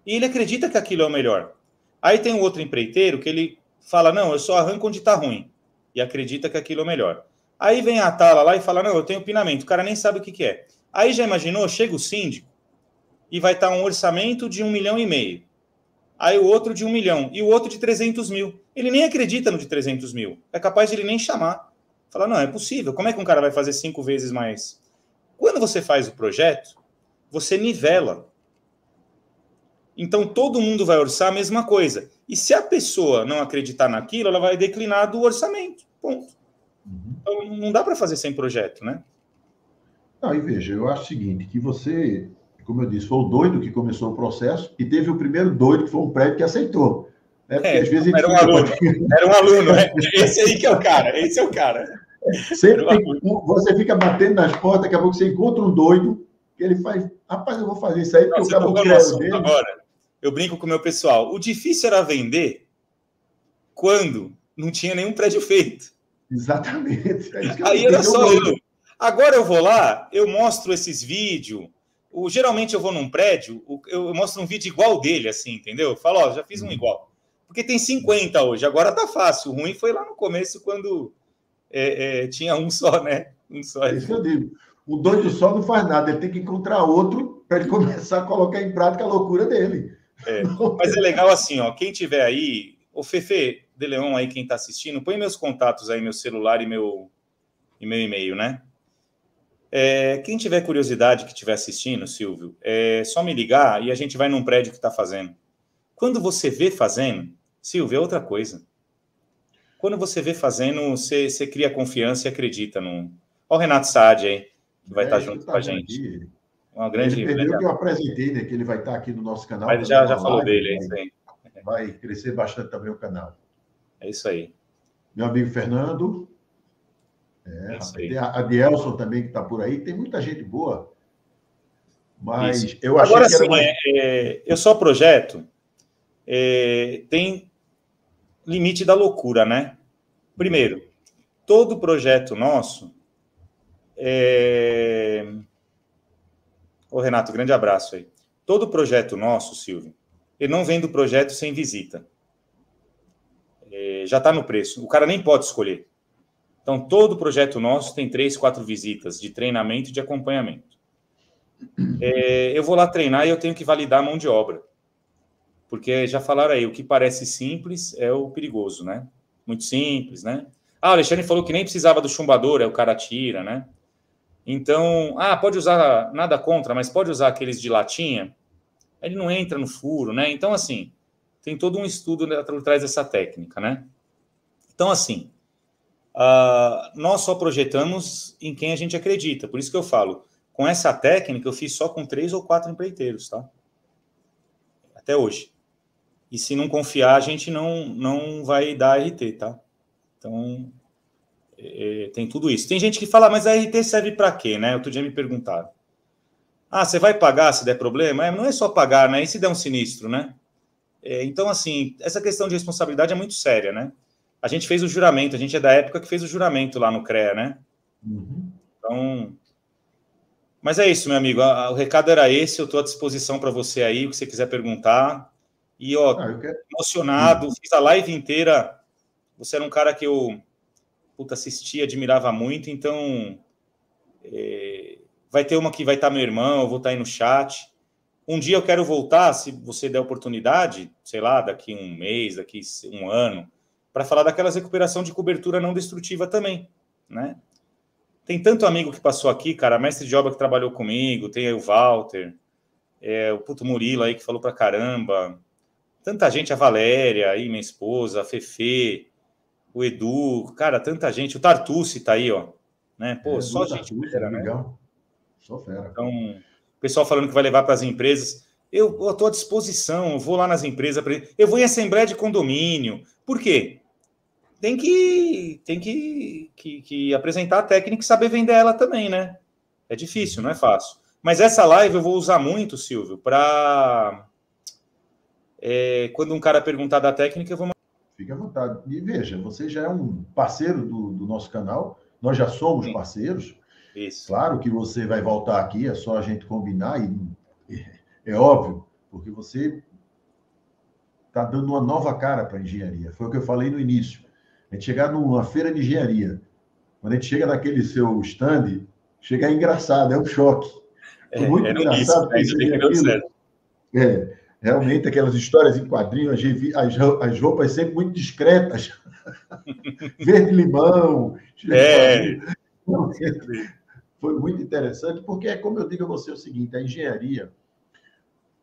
E ele acredita que aquilo é o melhor. Aí tem um outro empreiteiro que ele fala, não, eu só arranco onde está ruim. E acredita que aquilo é o melhor. Aí vem a Tala lá e fala, não, eu tenho pinamento. O cara nem sabe o que é. Aí já imaginou, chega o síndico e vai estar um orçamento de 1,5 milhão. Aí o outro de 1 milhão e o outro de 300 mil. Ele nem acredita no de 300 mil. É capaz de ele nem chamar. Fala, não, é possível. Como é que um cara vai fazer 5 vezes mais? Quando você faz o projeto, você nivela. Então todo mundo vai orçar a mesma coisa. E se a pessoa não acreditar naquilo, ela vai declinar do orçamento. Ponto. Então não dá para fazer sem projeto, né? Não, e veja, eu acho o seguinte, que você, como eu disse, foi o doido que começou o processo e teve o primeiro doido, que foi um prédio que aceitou. Né? Porque às vezes era um aluno, era um aluno, né? Esse aí que é o cara, esse é o cara. Sempre você fica batendo nas portas, daqui a pouco você encontra um doido, que ele faz, rapaz, eu vou fazer isso aí, porque o cara quer dele. Agora, eu brinco com o meu pessoal, o difícil era vender quando não tinha nenhum prédio feito. Exatamente. Aí era só eu. Agora eu vou lá, eu mostro esses vídeos. Geralmente eu vou num prédio, eu mostro um vídeo igual dele, assim, entendeu? Eu falo, já fiz um igual. Porque tem 50 hoje, agora tá fácil. O ruim foi lá no começo, quando tinha um só, né? Um só. É isso que eu digo. O doido só não faz nada, ele tem que encontrar outro para ele começar a colocar em prática a loucura dele. Mas é legal assim, ó, quem tiver aí, o Fefe de Leon aí, quem tá assistindo, põe meus contatos aí, meu celular e meu e-mail, né? Quem tiver curiosidade, que estiver assistindo, Silvio, é só me ligar e a gente vai num prédio que está fazendo. Quando você vê fazendo, Silvio, é outra coisa. Quando você vê fazendo, você cria confiança e acredita no... Olha o Renato Saad aí. que vai estar isso junto tá com a vendo gente. aqui. Uma grande... Ele perdeu que eu apresentei, né? Que ele vai estar aqui no nosso canal. Mas fazendo já uma falou live, dele, é isso aí. vai crescer bastante também o canal. É isso aí. Meu amigo Fernando. É isso Rapaz, aí. tem a Dielson também que está por aí. Tem muita gente boa. Mas Isso. eu achei Agora que era sim, mais... eu só projeto, tem limite da loucura, né? Primeiro, todo projeto nosso... Ô, Renato, grande abraço aí. Todo projeto nosso, Silvio, ele não vem do projeto sem visita. Já está no preço. O cara nem pode escolher. Então, todo projeto nosso tem 3, 4 visitas de treinamento e de acompanhamento. Eu vou lá treinar e eu tenho que validar a mão de obra. Porque já falaram aí, o que parece simples é o perigoso, né? Muito simples, né? Ah, o Alexandre falou que nem precisava do chumbador, o cara tira, né? Então, pode usar, nada contra, mas pode usar aqueles de latinha, ele não entra no furo, né? Então, assim, tem todo um estudo por trás dessa técnica, né? Então, assim, nós só projetamos em quem a gente acredita. Por isso que eu falo, com essa técnica eu fiz só com 3 ou 4 empreiteiros, tá? Até hoje. E se não confiar, a gente não vai dar RT, tá? Então, tem tudo isso. Tem gente que fala, mas a RT serve para quê, né? Outro dia me perguntaram. Você vai pagar se der problema? Não é só pagar, né? E se der um sinistro, né? Então, assim, essa questão de responsabilidade é muito séria, né? A gente fez o juramento, a gente é da época que fez o juramento lá no CREA, né? Uhum. Então... Mas é isso, meu amigo. O recado era esse, eu estou à disposição para você aí, o que você quiser perguntar. E, emocionado, fiz a live inteira. Você era um cara que eu assistia, admirava muito, então vai ter uma que vai estar meu irmão, eu vou estar aí no chat. Um dia eu quero voltar, se você der oportunidade, sei lá, daqui um mês, daqui um ano, para falar daquelas recuperação de cobertura não destrutiva também, né? Tem tanto amigo que passou aqui, cara, mestre de obra que trabalhou comigo, tem aí o Walter, o puto Murilo aí que falou pra caramba, tanta gente, a Valéria aí, minha esposa, a Fefe, o Edu, cara, tanta gente, o Tartucci tá aí, ó, né? Pô, só gente fera, né? Legal. Só fera. Então, o pessoal falando que vai levar para as empresas, eu estou à disposição, eu vou lá nas empresas, eu vou em assembleia de condomínio. Por quê? Tem que apresentar a técnica e saber vender ela também, né? É difícil, não é fácil. Mas essa live eu vou usar muito, Silvio, para... quando um cara perguntar da técnica, eu vou... Fique à vontade. E veja, você já é um parceiro do nosso canal, nós já somos parceiros. Isso. Claro que você vai voltar aqui, é só a gente combinar, e é óbvio, porque você está dando uma nova cara para a engenharia. Foi o que eu falei no início. A gente chegar numa feira de engenharia, quando a gente chega naquele seu stand, chega engraçado, é um choque. Foi muito engraçado. Realmente, aquelas histórias em quadrinhos, as roupas sempre muito discretas. Verde-limão. Foi muito interessante, porque, como eu digo a você, é o seguinte, a engenharia,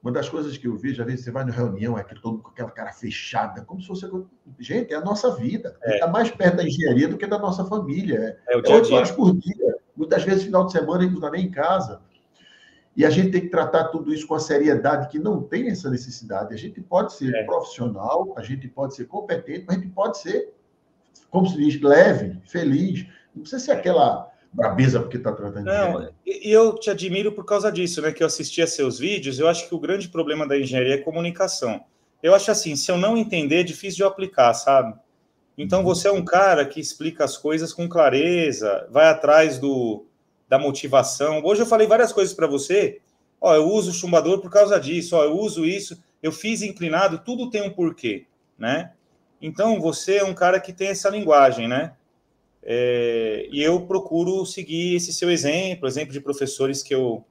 uma das coisas que eu vejo, às vezes você vai na reunião, é que todo mundo com aquela cara fechada, como se fosse... Gente, é a nossa vida. A gente está mais perto da engenharia do que da nossa família. É o dia a dia. 8 horas por dia. Muitas vezes, final de semana, a gente não está nem em casa. E a gente tem que tratar tudo isso com a seriedade que não tem essa necessidade. A gente pode ser profissional, a gente pode ser competente, mas a gente pode ser, como se diz, leve, feliz. Não precisa ser aquela brabeza porque está tratando de engenharia. E eu te admiro por causa disso, né? Que eu assistia seus vídeos, eu acho que o grande problema da engenharia é comunicação. Eu acho assim, se eu não entender, é difícil de eu aplicar, sabe? Então você é um cara que explica as coisas com clareza, vai atrás da motivação. Hoje eu falei várias coisas para você. Eu uso o chumbador por causa disso. Eu uso isso. Eu fiz inclinado. Tudo tem um porquê, né? Então você é um cara que tem essa linguagem, né? E eu procuro seguir esse seu exemplo de professores que eu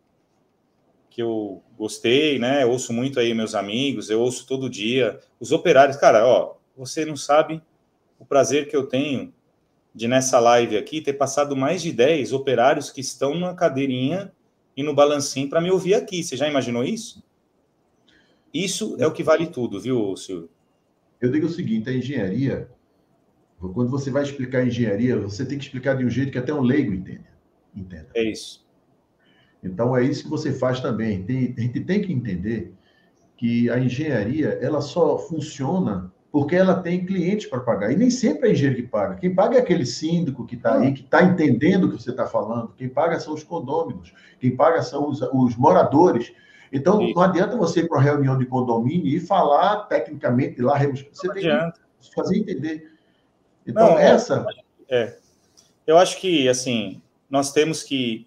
gostei, né? Eu ouço muito aí meus amigos. Eu ouço todo dia os operários. Cara, você não sabe o prazer que eu tenho de nessa live aqui ter passado mais de 10 operários que estão na cadeirinha e no balancinho para me ouvir aqui. Você já imaginou isso? Isso é o que vale tudo, viu, Silvio? Eu digo o seguinte, a engenharia, quando você vai explicar a engenharia, você tem que explicar de um jeito que até um leigo entenda. É isso. Então, é isso que você faz também. A gente tem que entender que a engenharia, ela só funciona porque ela tem clientes para pagar. E nem sempre é engenheiro que paga. Quem paga é aquele síndico que está aí, que está entendendo o que você está falando. Quem paga são os condôminos. Quem paga são os moradores. Então, não adianta você ir para uma reunião de condomínio e falar tecnicamente lá. Você tem que fazer entender. Então, Não, essa... Eu acho que, assim, nós temos que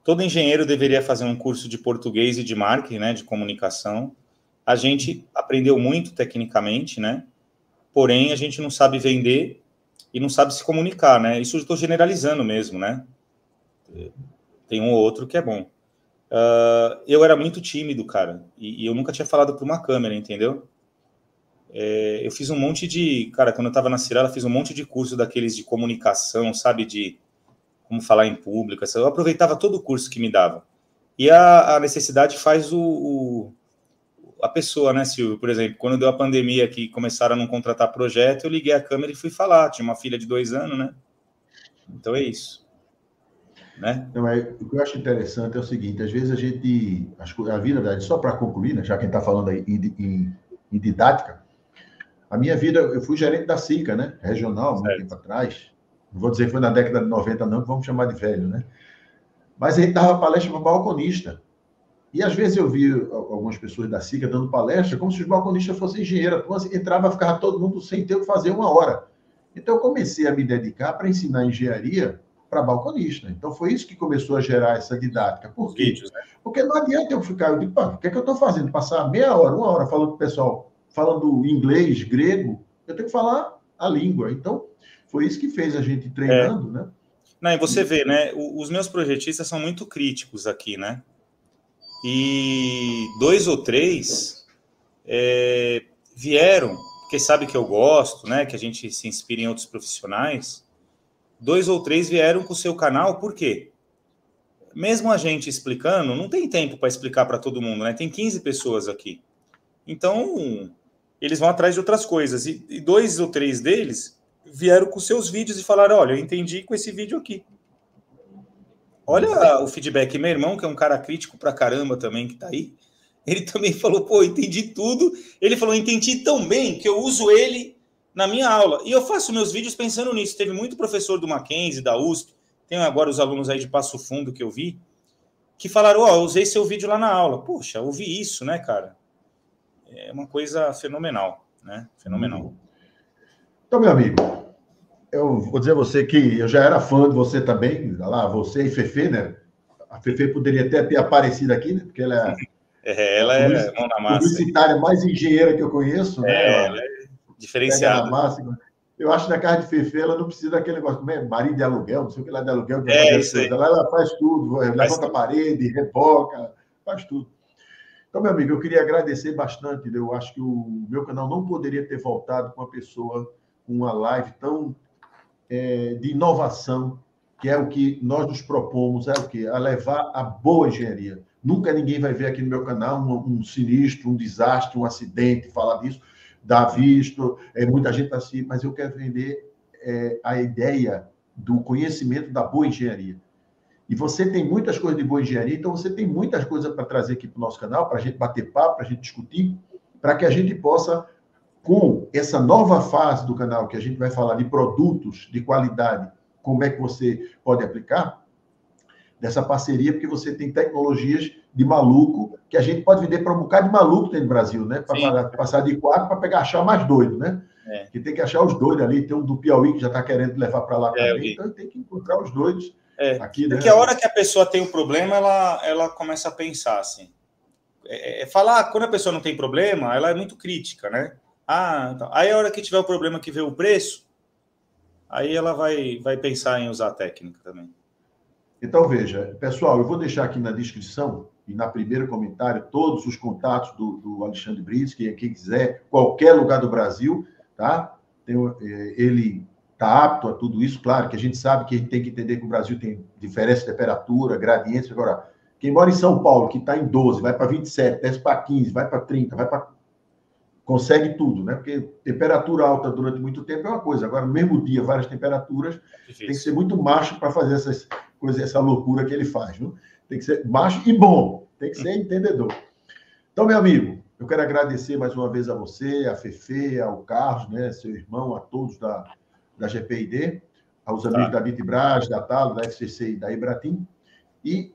todo engenheiro deveria fazer um curso de português e de marketing, né, de comunicação. A gente aprendeu muito tecnicamente, né? Porém, a gente não sabe vender e não sabe se comunicar, né? Isso eu estou generalizando mesmo, né? Tem um ou outro que é bom. Eu era muito tímido, cara, e eu nunca tinha falado para uma câmera, entendeu? Eu fiz um monte de... Cara, quando eu estava na Cirela, fiz um monte de curso daqueles de comunicação, sabe? De como falar em público. Eu aproveitava todo o curso que me dava. E a necessidade faz a pessoa, né, Silvio? Por exemplo, quando deu a pandemia que começaram a não contratar projeto, eu liguei a câmera e fui falar. Tinha uma filha de 2 anos, né? Então é isso. Né? Não, o que eu acho interessante é o seguinte, às vezes a vida, só para concluir, né, já quem está falando aí em didática, a minha vida, eu fui gerente da SICA, né, regional, muito tempo atrás, não vou dizer que foi na década de 90 não, que vamos chamar de velho, né, mas a gente dava palestra para balconista, e às vezes eu vi algumas pessoas da SICA dando palestra como se os balconistas fossem engenheiros, entrava, ficava todo mundo sem ter o que fazer 1 hora. Então eu comecei a me dedicar para ensinar engenharia para balconista. Então, foi isso que começou a gerar essa didática. Por quê? Vídeos, né? Porque não adianta eu ficar... Eu digo, o que é que eu estou fazendo? Passar meia hora, 1 hora falando com o pessoal, falando inglês, grego, eu tenho que falar a língua. Então, foi isso que fez a gente treinando, né? Não, e você vê, né? Os meus projetistas são muito críticos aqui, né? E 2 ou 3 vieram, porque sabe que eu gosto, né? Que a gente se inspira em outros profissionais... 2 ou 3 vieram com o seu canal, por quê? Mesmo a gente explicando, não tem tempo para explicar para todo mundo, né? Tem 15 pessoas aqui. Então, eles vão atrás de outras coisas. E 2 ou 3 deles vieram com seus vídeos e falaram, olha, eu entendi com esse vídeo aqui. Olha o feedback. Meu irmão, que é um cara crítico pra caramba também, que tá aí, ele também falou, pô, entendi tudo. Ele falou, entendi tão bem que eu uso ele na minha aula. E eu faço meus vídeos pensando nisso. Teve muito professor do Mackenzie, da USP, tem agora os alunos aí de Passo Fundo que eu vi, que falaram, ó, eu usei seu vídeo lá na aula. Poxa, eu ouvi isso, né, cara? É uma coisa fenomenal, né? Fenomenal. Então, meu amigo, eu vou dizer a você que eu já era fã de você também, lá, você e Fefe, né? A Fefe poderia até ter aparecido aqui, né? Porque ela ela é mão na massa. Publicitária mais engenheira que eu conheço, né? Ela é diferenciada. Eu acho que na casa de Fefe ela não precisa daquele negócio, como é marido de aluguel, não sei o que lá de aluguel. Isso aí. Ela faz tudo, levanta a parede, reboca, faz tudo. Então, meu amigo, eu queria agradecer bastante. Eu acho que o meu canal não poderia ter voltado com uma pessoa, com uma live tão de inovação, que é o que nós nos propomos, é o quê? A levar a boa engenharia. Nunca ninguém vai ver aqui no meu canal um sinistro, um desastre, um acidente, falar disso. Dá visto, muita gente está assim, mas eu quero vender a ideia do conhecimento da boa engenharia. E você tem muitas coisas de boa engenharia, então você tem muitas coisas para trazer aqui para o nosso canal, para a gente bater papo, para a gente discutir, para que a gente possa, com essa nova fase do canal, que a gente vai falar de produtos de qualidade, como é que você pode aplicar, dessa parceria, porque você tem tecnologias de maluco, que a gente pode vender para um bocado de maluco que tem no Brasil, né? Para passar de 4 para pegar achar mais doido, né? Que tem que achar os doidos ali. Tem um do Piauí que já está querendo levar para lá também. Então tem que encontrar os doidos aqui, né? Porque a hora que a pessoa tem um problema, ela começa a pensar assim. Falar, quando a pessoa não tem problema, ela é muito crítica, né? Então. Aí a hora que tiver o problema que vê o preço, aí ela vai pensar em usar a técnica também. Então, veja, pessoal, eu vou deixar aqui na descrição e na primeiro comentário todos os contatos do Alexandre Brits, quem quiser, qualquer lugar do Brasil, tá? Ele está apto a tudo isso, claro que a gente sabe que a gente tem que entender que o Brasil tem diferença de temperatura, gradientes. Agora, quem mora em São Paulo, que está em 12, vai para 27, desce para 15, vai para 30, consegue tudo, né? Porque temperatura alta durante muito tempo é uma coisa. Agora, no mesmo dia, várias temperaturas, tem que ser muito macho para fazer essa loucura que ele faz, viu? Tem que ser macho e bom, tem que ser entendedor. Então, meu amigo, eu quero agradecer mais uma vez a você, a Fefe, ao Carlos, né, seu irmão, a todos da GPID, aos amigos da Bitbras, da Talo, da FCC e da Ibratim. E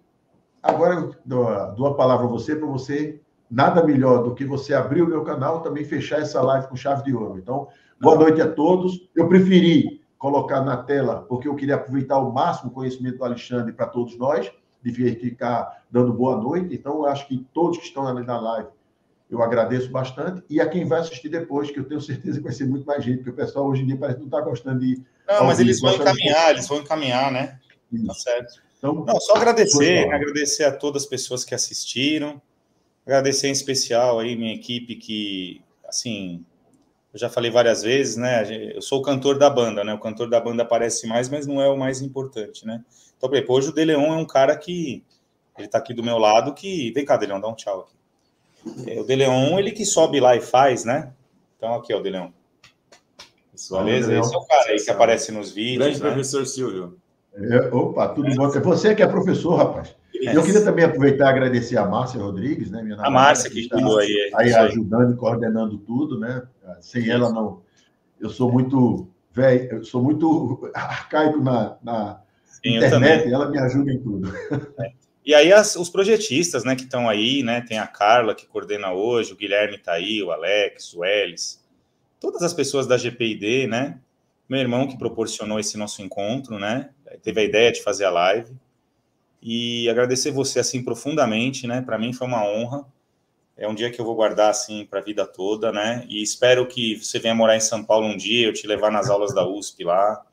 agora eu dou a palavra a você, para você, nada melhor do que você abrir o meu canal, também fechar essa live com chave de ouro. Então, boa noite a todos. Eu preferi colocar na tela, porque eu queria aproveitar o máximo conhecimento do Alexandre para todos nós, de ficar dando boa noite. Então, eu acho que todos que estão ali na live, eu agradeço bastante. E a quem vai assistir depois, que eu tenho certeza que vai ser muito mais gente, porque o pessoal hoje em dia parece que não está gostando de... Não, mas eles vão encaminhar, né? Isso. Tá certo. Então, não, só agradecer a todas as pessoas que assistiram, agradecer em especial aí minha equipe que, assim, eu já falei várias vezes, né, eu sou o cantor da banda, né, o cantor da banda aparece mais, mas não é o mais importante, né. Então, por exemplo, hoje o De Leon é um cara que, ele tá aqui do meu lado, que, vem cá, De Leon, dá um tchau aqui. O De Leon, ele que sobe lá e faz, né, então aqui, ó, o De Leon. Beleza? Esse é o cara aí que aparece nos vídeos, grande, né? Professor Silvio. Opa, tudo bom? Você que é professor, rapaz. Eu queria também aproveitar e agradecer a Márcia Rodrigues, né, minha namorada, a Márcia que cuidou aí ajudando e coordenando tudo, né? Sem ela, não. Eu sou muito velho, eu sou muito arcaico na internet, ela me ajuda em tudo. E aí os projetistas, né, que estão aí, né? Tem a Carla, que coordena hoje, o Guilherme tá aí, o Alex, o Elis, todas as pessoas da GPID, né? Meu irmão que proporcionou esse nosso encontro, né? Teve a ideia de fazer a live. E agradecer você, assim, profundamente, né? Para mim foi uma honra. É um dia que eu vou guardar, assim, para a vida toda, né? E espero que você venha morar em São Paulo um dia, eu te levar nas aulas da USP lá,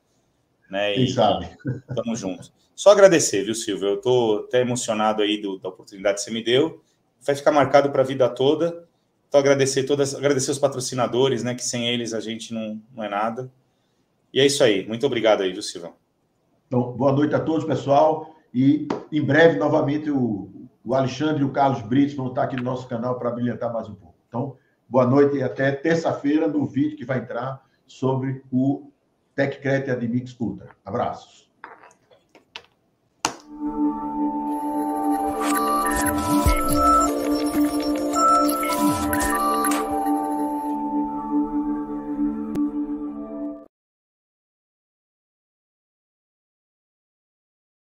né? Quem sabe? Tamo junto. Só agradecer, viu, Silvio? Eu tô até emocionado aí da oportunidade que você me deu. Vai ficar marcado para a vida toda. Então, agradecer os patrocinadores, né? Que sem eles a gente não é nada. E é isso aí. Muito obrigado aí, viu, Silvio? Então, boa noite a todos, pessoal. E em breve, novamente, o Alexandre e o Carlos Brits vão estar aqui no nosso canal para brilhantar mais um pouco. Então, boa noite e até terça-feira no vídeo que vai entrar sobre o TechCred Admix Ultra. Abraços.